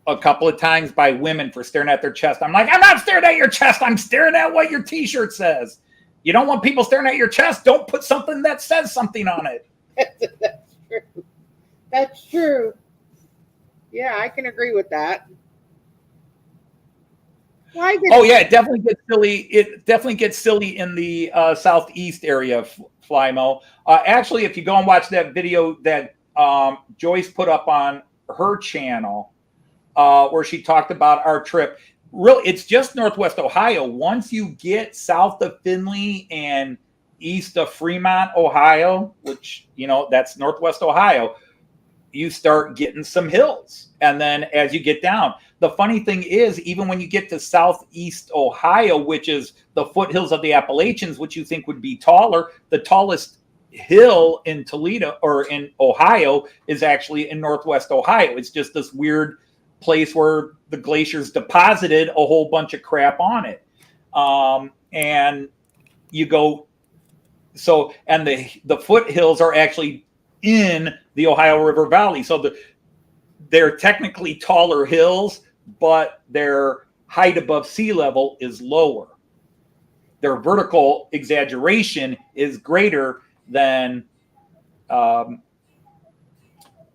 a couple of times by women for staring at their chest. I'm like, I'm not staring at your chest. I'm staring at what your T-shirt says. You don't want people staring at your chest. Don't put something that says something on it. That's true. That's true. Yeah, I can agree with that. Oh yeah, it definitely gets silly. It definitely gets silly in the southeast area of Flymo. Actually, if you go and watch that video that Joyce put up on her channel, where she talked about our trip, really, it's just Northwest Ohio. Once you get south of Findlay and east of Fremont, Ohio, which that's Northwest Ohio, you start getting some hills. And then as you get down, the funny thing is, even when you get to southeast Ohio, which is the foothills of the Appalachians, which you think would be taller, the tallest hill in Toledo or in Ohio is actually in Northwest Ohio. It's just this weird place where the glaciers deposited a whole bunch of crap on it. And you go, so, and the foothills are actually in the Ohio River Valley. So they're technically taller hills, but their height above sea level is lower. Their vertical exaggeration is greater than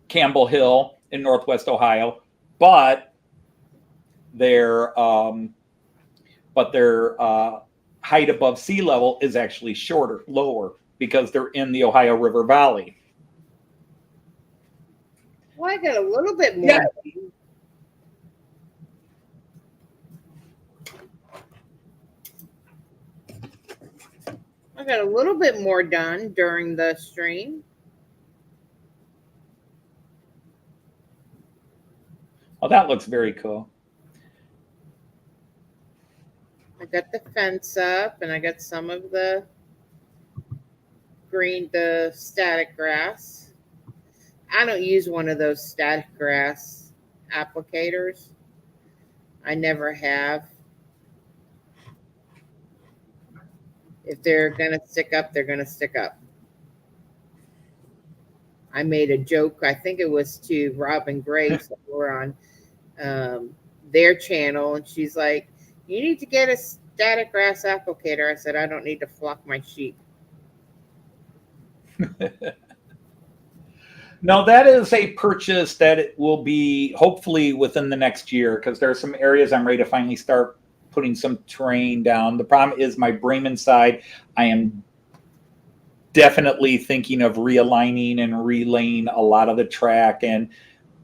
Campbell Hill in Northwest Ohio, but their height above sea level is actually lower, because they're in the Ohio River Valley. Well, I got a little bit more. Yeah. I got a little bit more done during the stream. Oh, that looks very cool. I got the fence up, and I got some of the static grass. I don't use one of those static grass applicators. I never have. If they're going to stick up, they're going to stick up. I made a joke, I think it was to Robin Grace, over on their channel, and she's like, you need to get a static grass applicator. I said, I don't need to flock my sheep. No, that is a purchase that it will be hopefully within the next year, because there are some areas I'm ready to finally start putting some terrain down. The problem is my Bremen side, I am definitely thinking of realigning and relaying a lot of the track. And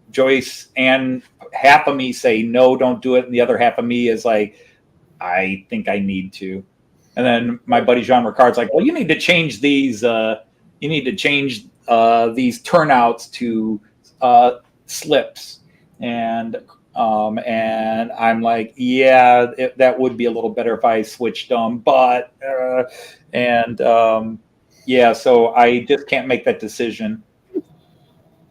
Joyce and half of me say, no, don't do it. And the other half of me is like, I think I need to. And then my buddy Jean Ricard's like, well, you need to change these. These turnouts to slips. And I'm like, yeah, that would be a little better if I switched them. But, yeah, so I just can't make that decision.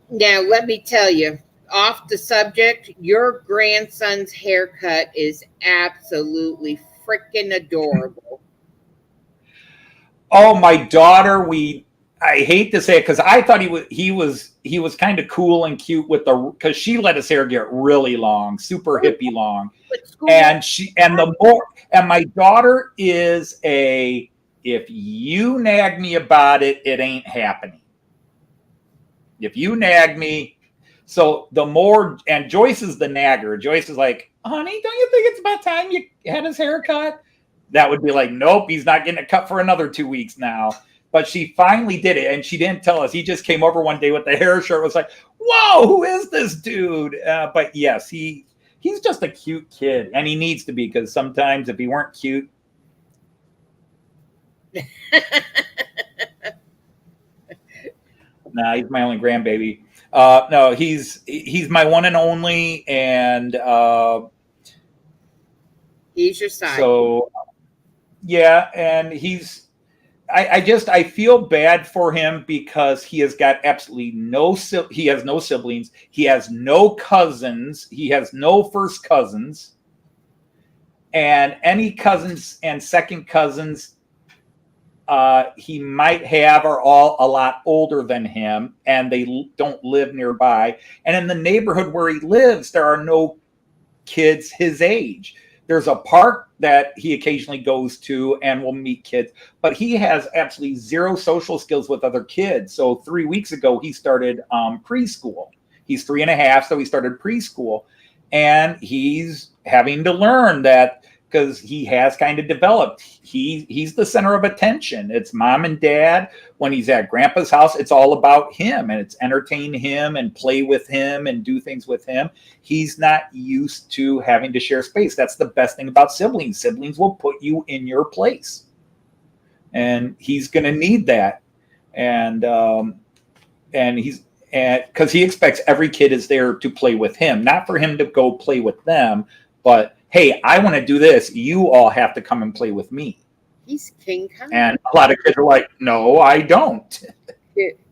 Now, let me tell you, off the subject, your grandson's haircut is absolutely freaking adorable. Oh, my daughter, I hate to say it, because I thought he was kind of cool and cute because she let his hair get really long, super hippie long. And my daughter is if you nag me about it, it ain't happening. If you nag me, so and Joyce is the nagger. Joyce is like, honey, don't you think it's about time you had his hair cut? That would be like, nope, he's not getting it cut for another 2 weeks now. But she finally did it, and she didn't tell us. He just came over one day with the hair shirt. Was like, whoa, who is this dude? But yes, he's just a cute kid, and he needs to be, because sometimes if he weren't cute. Nah, he's my only grandbaby. No, he's my one and only, and he's your side. So, yeah, and I feel bad for him, because he has got absolutely he has no siblings. He has no cousins. He has no first cousins. And any cousins and second cousins he might have are all a lot older than him, and they don't live nearby. And in the neighborhood where he lives, there are no kids his age. There's a park that he occasionally goes to and will meet kids, but he has absolutely zero social skills with other kids. So 3 weeks ago, he started preschool. He's 3.5, so he started preschool, and he's having to learn that, because he has kind of developed. He's the center of attention. It's mom and dad. When he's at grandpa's house, it's all about him, and it's entertain him and play with him and do things with him. He's not used to having to share space. That's the best thing about siblings. Siblings will put you in your place, and he's going to need that. And because he expects every kid is there to play with him, not for him to go play with them, but hey, I want to do this. You all have to come and play with me. He's King Kyan. And a lot of kids are like, no, I don't.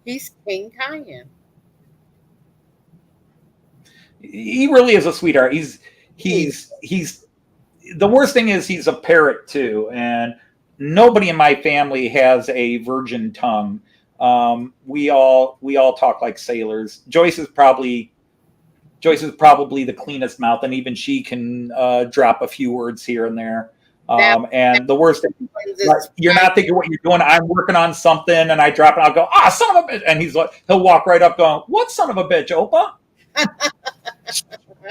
He's King Kyan. He really is a sweetheart. He's the worst thing is he's a parrot too, and nobody in my family has a virgin tongue. We all talk like sailors. Joyce is probably the cleanest mouth, and even she can drop a few words here and there. And the worst thing, you're not thinking what you're doing. I'm working on something, and I drop it. I'll go, son of a bitch, and he'll walk right up, going, "What son of a bitch, Opa?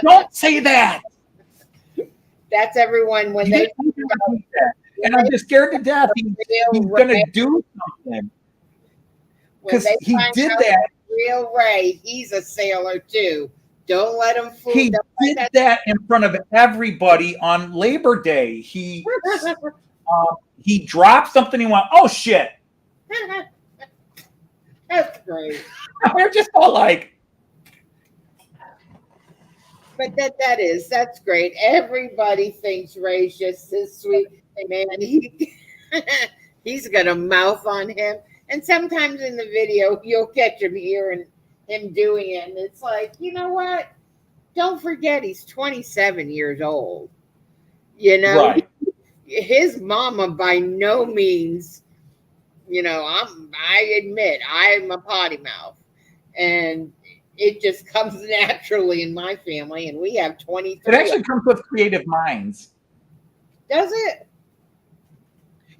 Don't say that." That's everyone when they that. And I'm just scared to death. He's going to do something because he did that. Real Ray, he's a sailor too. Don't let him fool. He did that in front of everybody on Labor Day. He dropped something. He went, "Oh shit!" That's great. We're just all like, but that's great. Everybody thinks Ray's just this sweet. Man, he's got a mouth on him, and sometimes in the video you'll catch him hearing him doing it, and it's like, you know what? Don't forget he's 27 years old. You know, right. His mama by no means, I admit I'm a potty mouth, and it just comes naturally in my family, and we have 23. It actually comes with creative minds. Does it?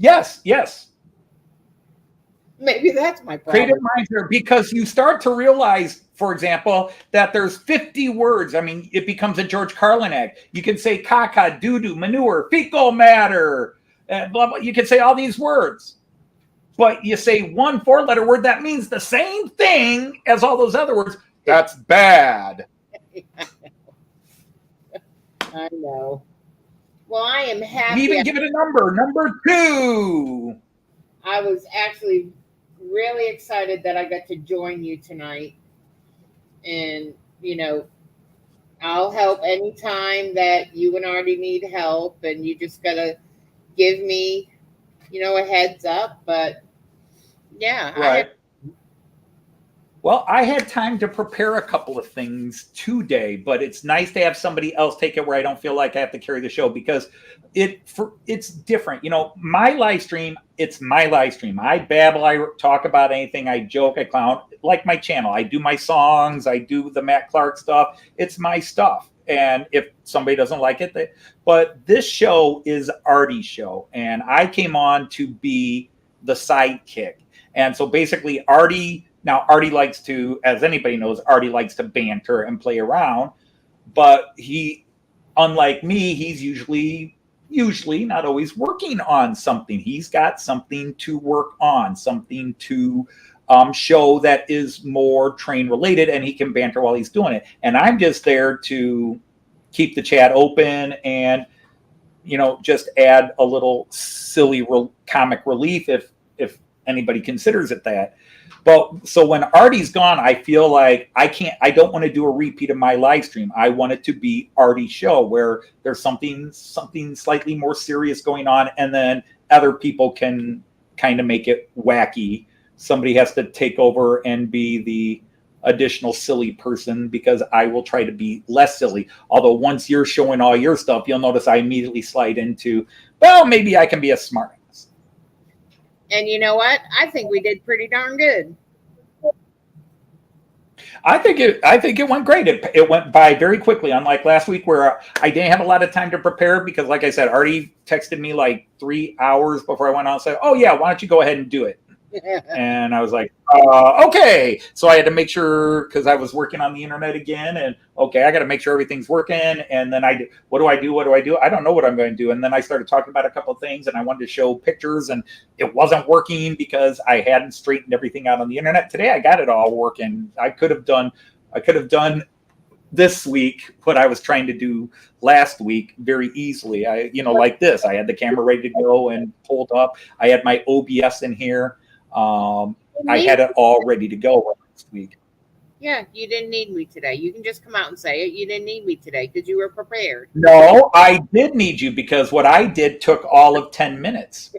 Yes. Maybe that's my problem. Creative minds are, because you start to realize, for example, that there's 50 words. I mean, it becomes a George Carlin act. You can say caca, doo-doo, manure, fecal matter, blah, blah. You can say all these words. But you say one 4-letter word that means the same thing as all those other words. That's bad. I know. Well, I am happy. We even give it a number. Number 2. I was actually really excited that I got to join you tonight. And, I'll help anytime that you and Arty need help. And you just got to give me, a heads up. But, yeah. Right. Well, I had time to prepare a couple of things today, but it's nice to have somebody else take it where I don't feel like I have to carry the show, because it's different. My live stream, it's my live stream. I babble, I talk about anything, I joke, I clown, like my channel. I do my songs, I do the Matt Clark stuff. It's my stuff. And if somebody doesn't like it, but this show is Arty's show, and I came on to be the sidekick. And so basically Arty likes to, as anybody knows, Arty likes to banter and play around, but he, unlike me, he's usually not always working on something. He's got something to work on, something to show that is more train related, and he can banter while he's doing it. And I'm just there to keep the chat open and, just add a little silly comic relief if anybody considers it that. But so when Arty's gone, I feel like I don't want to do a repeat of my live stream. I want it to be Arty's show, where there's something slightly more serious going on, and then other people can kind of make it wacky. Somebody has to take over and be the additional silly person, because I will try to be less silly. Although once you're showing all your stuff, you'll notice I immediately slide into, well, maybe I can be a smart. And you know what? I think we did pretty darn good. I think it went great. It went by very quickly, unlike last week where I didn't have a lot of time to prepare, because, like I said, Arty texted me like 3 hours before I went on and said, "Oh yeah, why don't you go ahead and do it?" And I was like, okay. So I had to make sure, because I was working on the internet again, and okay, I got to make sure everything's working. And then what do I do? I don't know what I'm going to do. And then I started talking about a couple of things, and I wanted to show pictures, and it wasn't working because I hadn't straightened everything out on the internet. Today I got it all working. I could have done this week what I was trying to do last week very easily. Like this, I had the camera ready to go and pulled up. I had my OBS in here. I had it all ready to go last week. Yeah, you didn't need me today. You can just come out and say it. You didn't need me today because you were prepared. No, I did need you, because what I did took all of 10 minutes.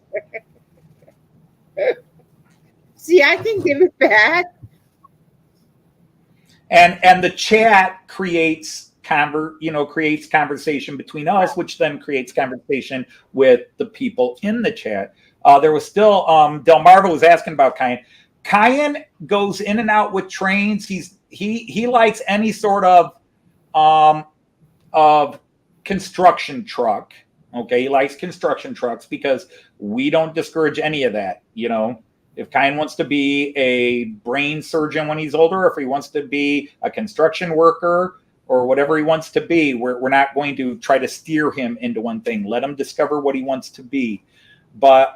See, I can give it back. And the chat creates creates conversation between us, which then creates conversation with the people in the chat. There was still Delmarva was asking about Kyan. Kyan goes in and out with trains. He likes any sort of construction truck. Okay, he likes construction trucks because we don't discourage any of that. If Kyan wants to be a brain surgeon when he's older, if he wants to be a construction worker or whatever he wants to be, we're not going to try to steer him into one thing. Let him discover what he wants to be. But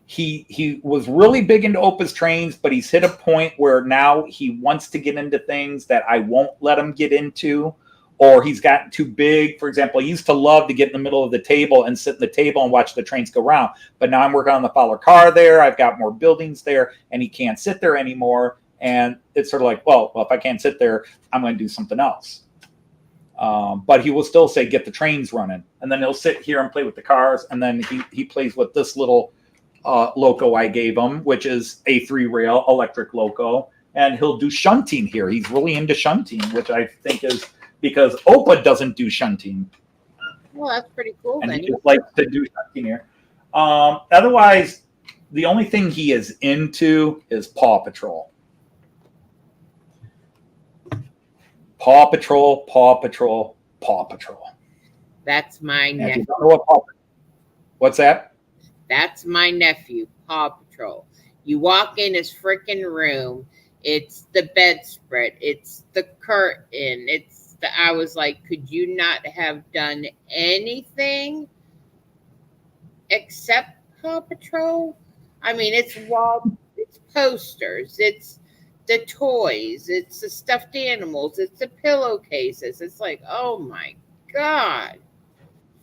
he was really big into Opa's trains, but he's hit a point where now he wants to get into things that I won't let him get into, or he's gotten too big. For example, he used to love to get in the middle of the table and sit in the table and watch the trains go around. But now I'm working on the Fowler car there. I've got more buildings there, and he can't sit there anymore. And it's sort of like, well, if I can't sit there, I'm going to do something else. But he will still say, get the trains running. And then he'll sit here and play with the cars. And then he plays with this little loco I gave him, which is a 3-rail electric loco. And he'll do shunting here. He's really into shunting, which I think is because Opa doesn't do shunting. Well, that's pretty cool. And he just likes to do shunting here. Otherwise, the only thing he is into is Paw Patrol. Paw Patrol, Paw Patrol, Paw Patrol. That's my nephew. What's that? That's my nephew, Paw Patrol. You walk in his freaking room. It's the bedspread. It's the curtain. I was like, could you not have done anything except Paw Patrol? I mean, it's posters. It's the toys. It's the stuffed animals. It's the pillowcases. It's like, oh my God.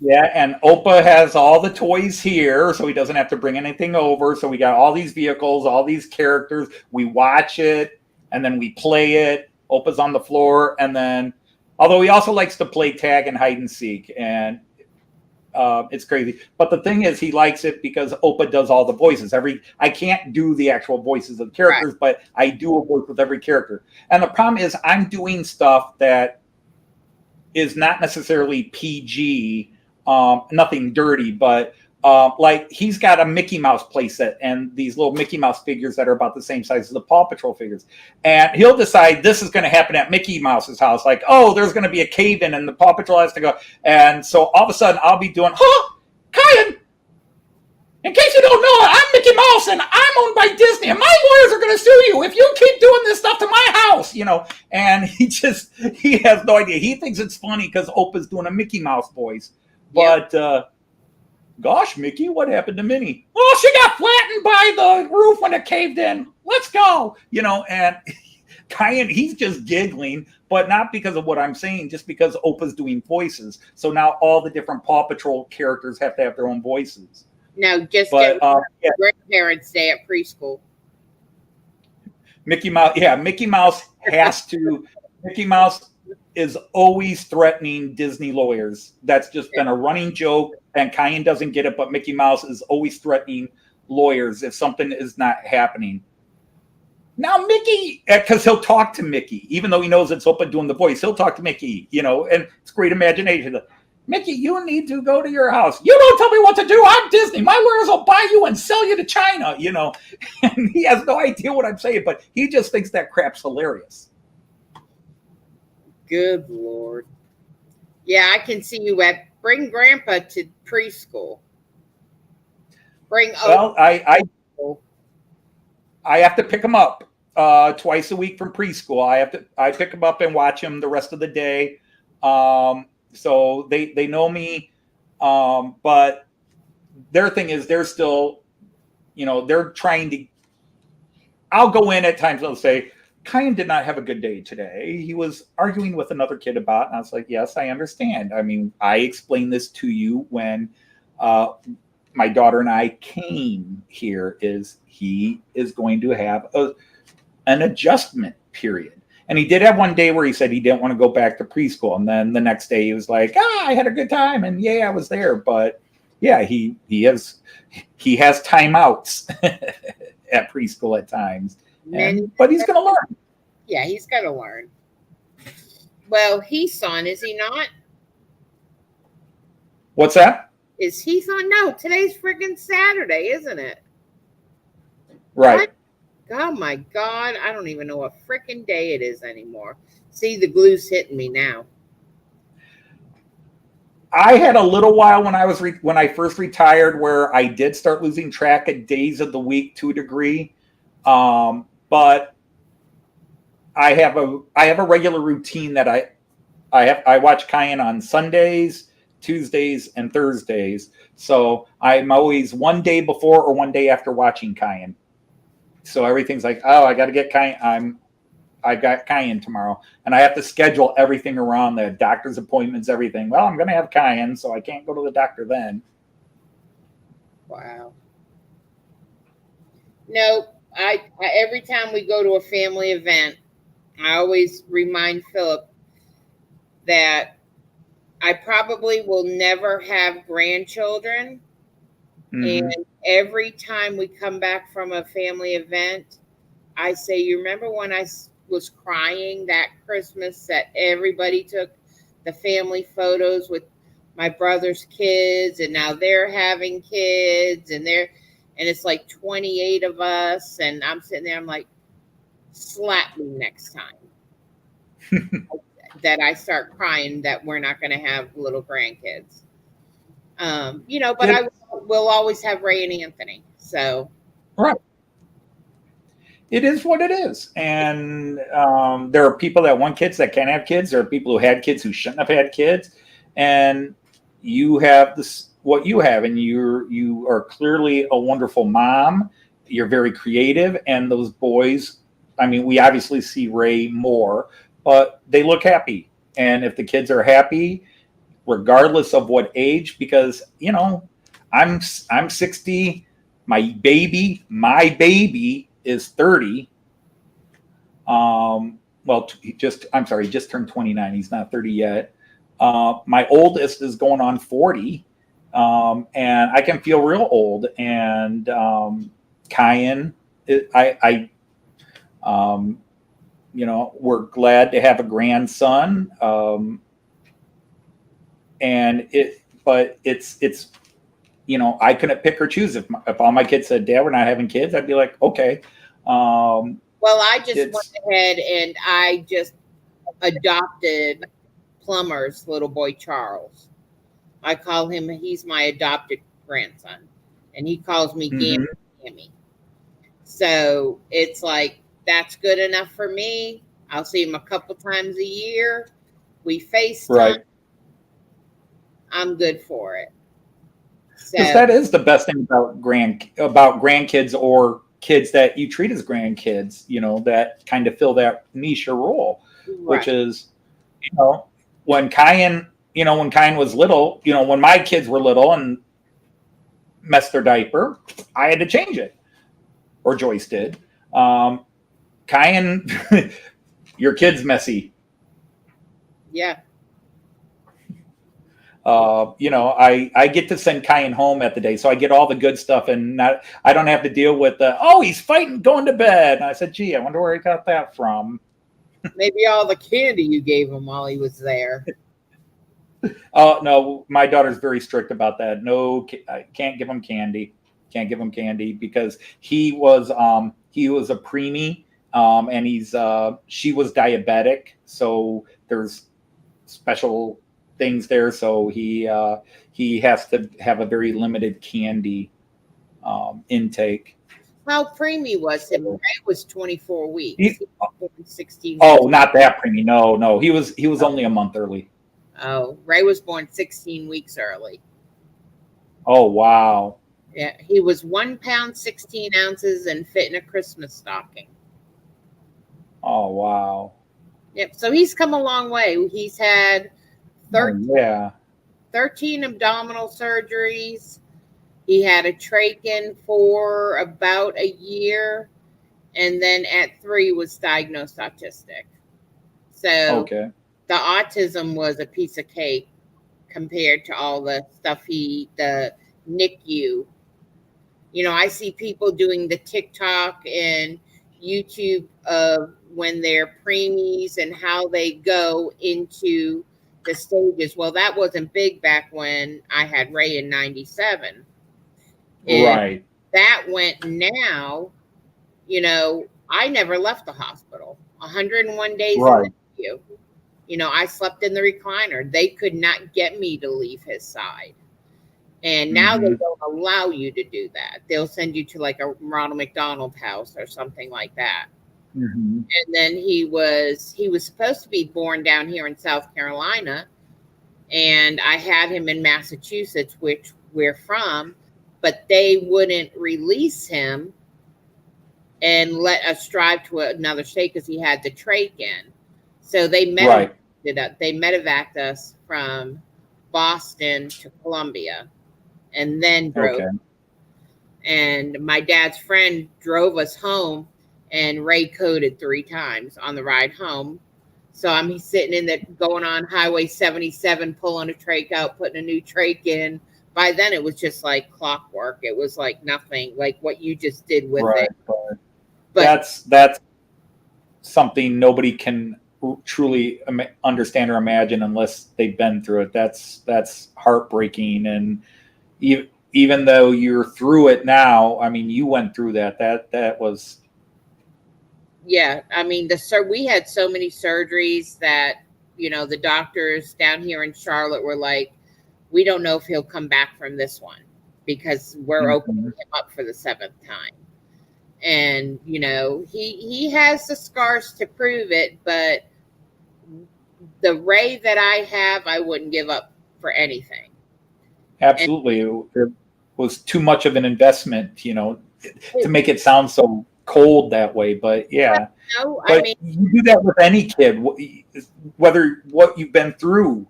Yeah, and Opa has all the toys here, so he doesn't have to bring anything over. So we got all these vehicles, all these characters. We watch it, and then we play it. Opa's on the floor, and then, although he also likes to play tag and hide and seek, and it's crazy. But the thing is, he likes it because Opa does all the voices. I can't do the actual voices of the characters, right, but I do a voice with every character. And the problem is, I'm doing stuff that is not necessarily PG. Nothing dirty, but like he's got a Mickey Mouse playset and these little Mickey Mouse figures that are about the same size as the Paw Patrol figures. And he'll decide this is going to happen at Mickey Mouse's house. Like, oh, there's going to be a cave in and the Paw Patrol has to go. And so all of a sudden I'll be doing, Kyan, in case you don't know, I'm Mickey Mouse and I'm owned by Disney and my lawyers are going to sue you if you keep doing this stuff to my house, And he has no idea. He thinks it's funny because Opa's doing a Mickey Mouse voice. But, gosh, Mickey, what happened to Minnie? Well, she got flattened by the roof when it caved in. Let's go. And Kyan, he's just giggling, but not because of what I'm saying, just because Opa's doing voices. So now all the different Paw Patrol characters have to have their own voices. No, just grandparents' day at preschool. Mickey Mouse has to. Mickey Mouse is always threatening Disney lawyers. That's just been a running joke, and Kyan doesn't get it, but Mickey Mouse is always threatening lawyers if something is not happening. Now Mickey, because he'll talk to Mickey, even though he knows it's Opa doing the voice, he'll talk to Mickey, and it's great imagination. Mickey, you need to go to your house. You don't tell me what to do. I'm Disney. My lawyers will buy you and sell you to China, And he has no idea what I'm saying, but he just thinks that crap's hilarious. Good Lord. Yeah, I can see you bring Grandpa to preschool. Well, I have to pick him up twice a week from preschool. I pick him up and watch him the rest of the day. So they know me, but their thing is they're still, they're trying to. I'll go in at times. They'll say, Kyan did not have a good day today. He was arguing with another kid about it. And I was like, yes, I understand. I mean, I explained this to you when my daughter and I came here. He is going to have an adjustment period. And he did have one day where he said he didn't want to go back to preschool. And then the next day he was like, I had a good time. And I was there. But yeah, he has timeouts at preschool at times. But he's going to learn. Yeah, he's got to learn. Well, he's on, is he not? What's that? Is Heath on? No, today's freaking Saturday, isn't it? Right. What? Oh my God, I don't even know what freaking day it is anymore. See, the glue's hitting me now. I had a little while when when I first retired where I did start losing track of days of the week to a degree, but I have a regular routine that I watch Cayenne on Sundays, Tuesdays, and Thursdays. So I'm always one day before or one day after watching Cayenne. So everything's like, oh, I got to get Cayenne. I've got Cayenne tomorrow, and I have to schedule everything around the doctor's appointments, everything. Well, I'm going to have Cayenne, so I can't go to the doctor then. Wow. No, I every time we go to a family event, I always remind Philip that I probably will never have grandchildren. Mm-hmm. And every time we come back from a family event, I say, you remember when I was crying that Christmas that everybody took the family photos with my brother's kids, and now they're having kids, and it's like 28 of us, and I'm sitting there, I'm like, slap me next time that I start crying that we're not going to have little grandkids. But I will always have Ray and Anthony. So Right. It is what it is. And there are people that want kids that can't have kids. There are people who had kids who shouldn't have had kids. And you have this what you have, and you are clearly a wonderful mom. You're very creative, and those boys, I mean, we obviously see Ray more, but they look happy. And if the kids are happy, regardless of what age, because I'm 60, my baby is 30. Well, he just turned 29. He's not 30 yet. My oldest is going on 40. And I can feel real old. And Cayenne, we're glad to have a grandson. But it's I couldn't pick or choose. If all my kids said, Dad, we're not having kids, I'd be like, okay. Well, I just went ahead and I just adopted Plummer's little boy, Charles. I call him, he's my adopted grandson. And he calls me Gammy. So it's like, that's good enough for me. I'll see him a couple times a year. We FaceTime. Right. I'm good for it. Because that is the best thing about grandkids or kids that you treat as grandkids, that kind of fill that niche or role, right. Which is, when Cayenne was little, when my kids were little and messed their diaper, I had to change it, or Joyce did. Cayenne, your kid's messy. Yeah. I get to send Cayenne home at the day, so I get all the good stuff, and I don't have to deal with he's fighting going to bed. And I said, gee, I wonder where he got that from. Maybe all the candy you gave him while he was there. Oh no, my daughter's very strict about that. No, I can't give him candy. Can't give him candy because he was a preemie, and she was diabetic, so there's special things there, so he has to have a very limited candy intake. How preemie was him? Ray was 24 weeks. He was 16 weeks. Not that preemie. No, he was only a month early. Oh, Ray was born 16 weeks early. Oh wow. Yeah, he was 1 pound 16 ounces and fit in a Christmas stocking. Oh wow. Yep. So he's come a long way. He's had 13 abdominal surgeries. He had a trach for about a year, and then at 3 was diagnosed autistic. So the autism was a piece of cake compared to all the stuff the NICU. I see people doing the TikTok and YouTube of when they're preemies and how they go into the stages. Well, that wasn't big back when I had Ray in 97. Right. That went now, I never left the hospital. 101 days Right. in the NICU. I slept in the recliner. They could not get me to leave his side. And now they don't allow you to do that. They'll send you to like a Ronald McDonald house or something like that. Mm-hmm. And then he was supposed to be born down here in South Carolina, and I had him in Massachusetts, which we're from, but they wouldn't release him and let us drive to another state because he had the trach in. So they medevaced us from Boston to Columbia, and then drove. Okay. And my dad's friend drove us home, and Ray coded 3 times on the ride home. So I'm sitting in going on Highway 77, pulling a trach out, putting a new trach in. By then, it was just like clockwork. It was like nothing, like what you just did with it. But that's something nobody can truly understand or imagine unless they've been through it. That's heartbreaking. And even though you're through it now, I mean, you went through that. That was. Yeah, I mean, we had so many surgeries that, the doctors down here in Charlotte were like, we don't know if he'll come back from this one because we're opening him up for the 7th time. And, he has the scars to prove it, but the Ray that I have, I wouldn't give up for anything. Absolutely. It was too much of an investment, to make it sound so cold that way. But yeah, I mean, you do that with any kid, whether what you've been through,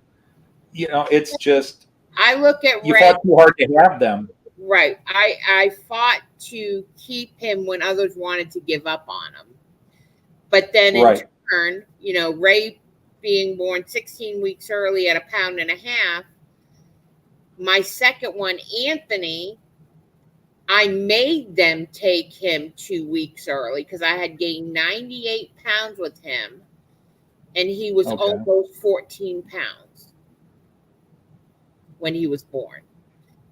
it's just, I look at you Ray, fought too hard to have them. Right. I fought to keep him when others wanted to give up on him. But then in turn, Ray being born 16 weeks early at 1.5 pounds, my second one, Anthony, I made them take him 2 weeks early because I had gained 98 pounds with him, and he was almost 14 pounds when he was born.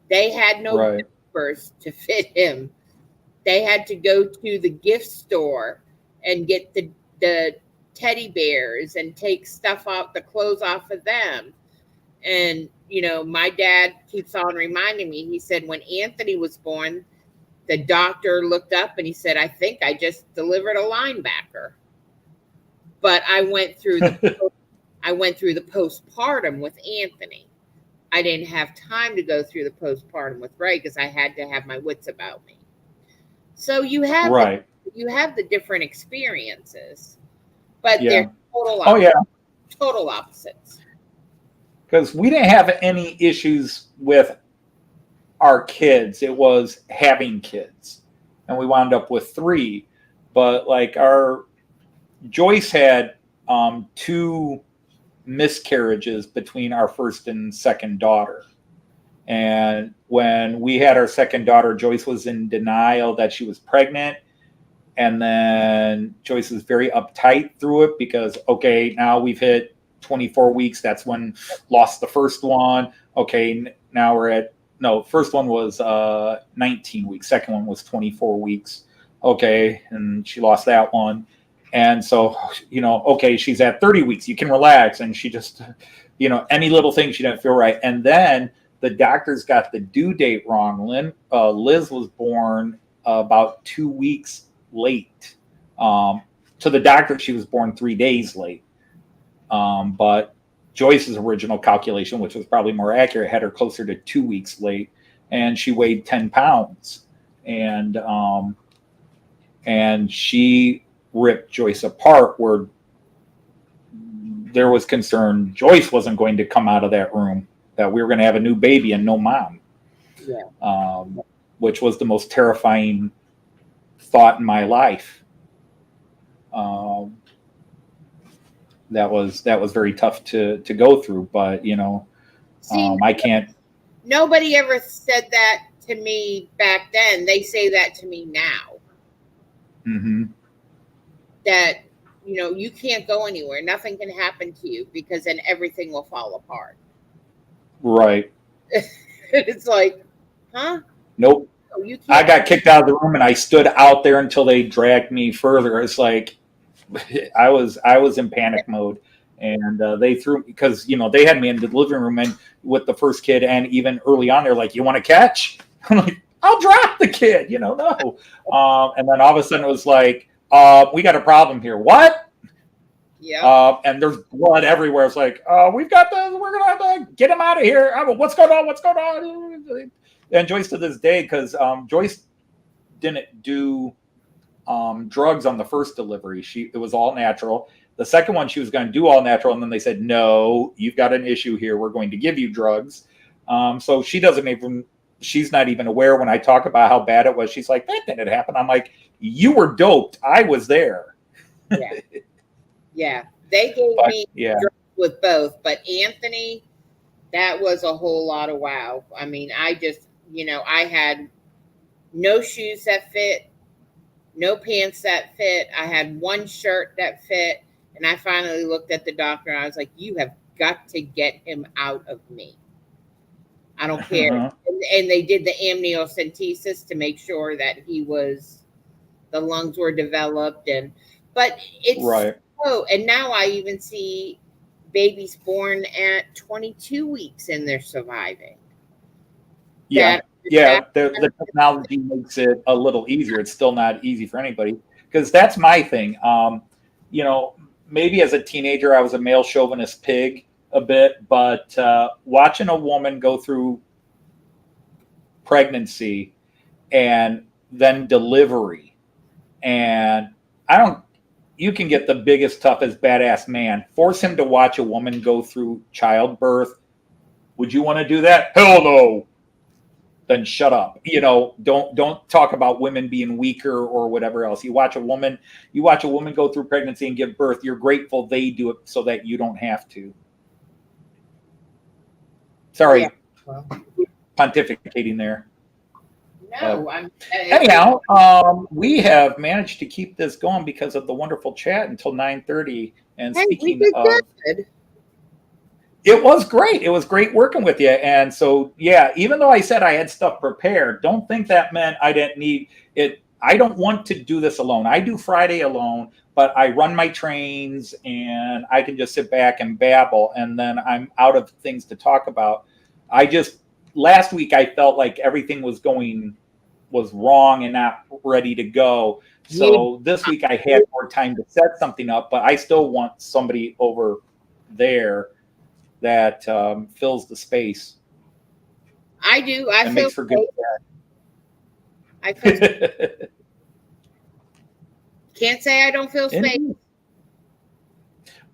They had no numbers to fit him. They had to go to the gift store and get the teddy bears and take stuff off, the clothes off of them. And, my dad keeps on reminding me, he said, when Anthony was born, the doctor looked up and he said, I think I just delivered a linebacker. But I went through the postpartum with Anthony. I didn't have time to go through the postpartum with Ray because I had to have my wits about me. So you have the different experiences, but they're total opposites. Because we didn't have any issues with our kids. It was having kids. And we wound up with 3. But like Joyce had 2 miscarriages between our first and second daughter. And when we had our second daughter, Joyce was in denial that she was pregnant. And then Joyce was very uptight through it because, now we've hit 24 weeks. That's when lost the first one. Now we're first one was 19 weeks. Second one was 24 weeks. And she lost that one. And so, she's at 30 weeks. You can relax. And she just, any little thing she didn't feel right. And then the doctors got the due date wrong. Liz was born about 2 weeks late. To the doctor, she was born 3 days late. But Joyce's original calculation, which was probably more accurate, had her closer to 2 weeks late. And she weighed 10 pounds. And she ripped Joyce apart where there was concern Joyce wasn't going to come out of that room, that we were going to have a new baby and no mom. Which was the most terrifying thought in my life. That was very tough to go through, but I can't. Nobody ever said that to me back then. They say that to me now. Mm-hmm. That you can't go anywhere. Nothing can happen to you because then everything will fall apart. Right. It's like, huh? Nope. No, you I can't. got kicked out of the room and I stood out there until they dragged me further. It's like I was in panic mode, and they threw because they had me in the living room and with the first kid, and even early on they're like, "You want to catch?" I'm like, "I'll drop the kid," no. And then all of a sudden it was like, "We got a problem here." What? Yeah. And there's blood everywhere. It's like, we've got the, we're gonna have to get him out of here. What's going on? What's going on? And Joyce to this day, because Joyce didn't do drugs on the first delivery. It was all natural. The second one, she was going to do all natural, and then they said, "No, you've got an issue here. We're going to give you drugs." So she's not even aware when I talk about how bad it was. She's like, "That didn't happen." I'm like, "You were doped. I was there." Yeah. Yeah. They gave me drugs with both, but Anthony, that was a whole lot of wow. I mean, I just, I had no shoes that fit, no pants that fit. I had one shirt that fit. And I finally looked at the doctor and I was like, you have got to get him out of me. I don't care. And they did the amniocentesis to make sure that the lungs were developed. But it's right. and now I even see babies born at 22 weeks and they're surviving. Yeah. The technology makes it a little easier. It's still not easy for anybody, because that's my thing. Maybe as a teenager, I was a male chauvinist pig a bit, but watching a woman go through pregnancy and then delivery, and you can get the biggest, toughest, badass man, force him to watch a woman go through childbirth. Would you want to do that? Hell no. Then shut up. Don't talk about women being weaker or whatever else. You watch a woman go through pregnancy and give birth. You're grateful they do it so that you don't have to. Sorry, yeah. Well, pontificating there. No, anyhow, we have managed to keep this going because of the wonderful chat until 9:30. And speaking of, good. It was great. It was great working with you. And so, yeah, even though I said I had stuff prepared, don't think that meant I didn't need it. I don't want to do this alone. I do Friday alone, but I run my trains and I can just sit back and babble, and then I'm out of things to talk about. Last week I felt like everything was wrong and not ready to go. So this week I had more time to set something up, but I still want somebody over there that fills the space. I do. I feel makes for good. I feel can't say I don't feel space.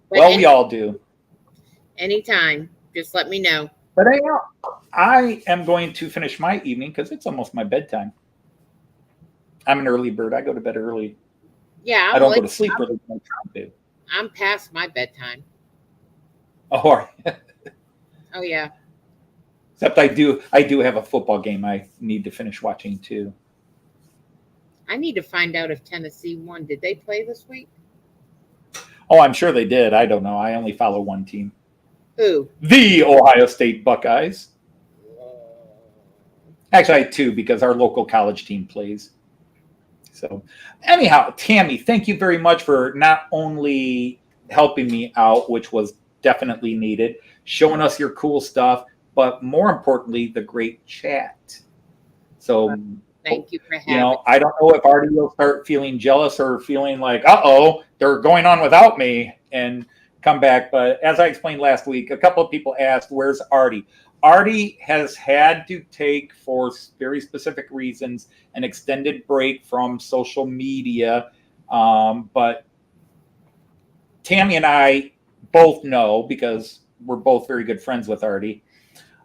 Well, we all do. Anytime. Just let me know. But anyhow, I am going to finish my evening because it's almost my bedtime. I'm an early bird. I go to bed early. Yeah, I don't go to sleep early. I'm past my bedtime. Oh, oh yeah. Except I do have a football game I need to finish watching too. I need to find out if Tennessee won. Did they play this week? Oh, I'm sure they did. I don't know. I only follow one team. Who? The Ohio State Buckeyes. Actually, I had two because our local college team plays. So anyhow, Tammy, thank you very much for not only helping me out, which was definitely needed, showing us your cool stuff, but more importantly, the great chat. So thank you for having me. I don't know if Arty will start feeling jealous or feeling like, they're going on without me and come back. But as I explained last week, a couple of people asked, where's Arty? Arty has had to take, for very specific reasons, an extended break from social media. But Tammy and I both know, because we're both very good friends with Arty.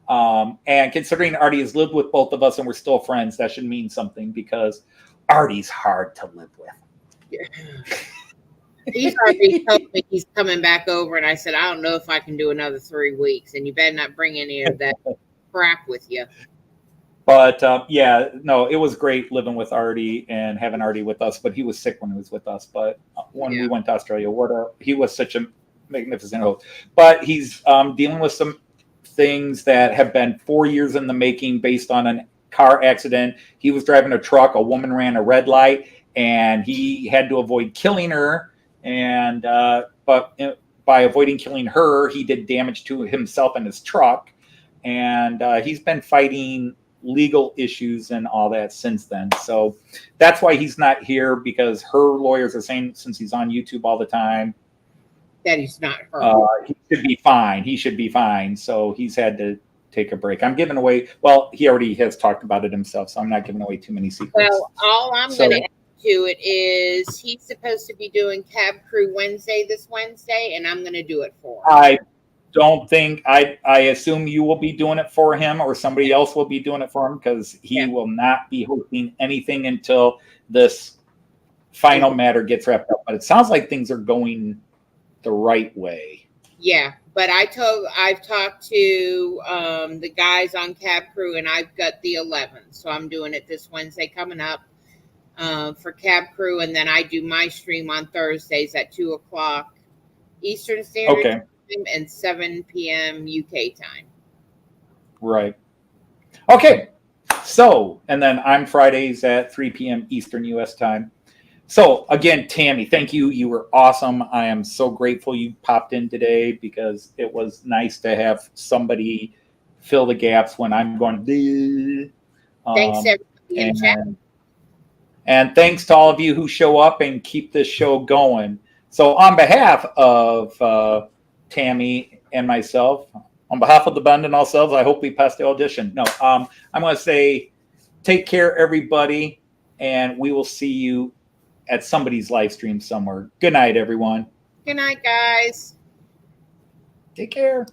And considering Arty has lived with both of us and we're still friends, that should mean something, because Arty's hard to live with. Yeah. He's already told me he's coming back over, and I said, I don't know if I can do another 3 weeks, and you better not bring any of that crap with you. But yeah, no, it was great living with Arty and having Arty with us. But he was sick when he was with us. But when we Yeah. went to Australia, he was such a magnificent host. But he's dealing with some things that have been 4 years in the making based on a car accident. He was driving a truck. A woman ran a red light, and he had to avoid killing her. And but by avoiding killing her, he did damage to himself and his truck. And he's been fighting legal issues and all that since then. So that's why he's not here, because her lawyers are saying, since he's on YouTube all the time, That he's not hurt. he should be fine. He should be fine. So he's had to take a break. I'm giving away, well, he already has talked about it himself, so I'm not giving away too many secrets. Well, all I'm going to add to it is he's supposed to be doing Cab Crew Wednesday this Wednesday, and I'm going to do it for him. I don't think, I assume you will be doing it for him, or somebody else will be doing it for him, because he will not be hosting anything until this final matter gets wrapped up. But it sounds like things are going the right way. Yeah, but I've talked to the guys on Cab Crew, and I've got the 11th, so I'm doing it this Wednesday coming up for Cab Crew, and then I do my stream on Thursdays at 2:00 Eastern Standard Time and 7 p.m. UK time. Right. Okay. So, and then I'm Fridays at 3 p.m. Eastern US time. So again, Tammy, thank you. You were awesome. I am so grateful you popped in today, because it was nice to have somebody fill the gaps when I'm going. Thanks everybody in chat. And thanks to all of you who show up and keep this show going. So on behalf of Tammy and myself, on behalf of the band and ourselves, I hope we passed the audition. No, I'm going to say take care, everybody, and we will see you at somebody's live stream somewhere. Good night, everyone. Good night, guys. Take care.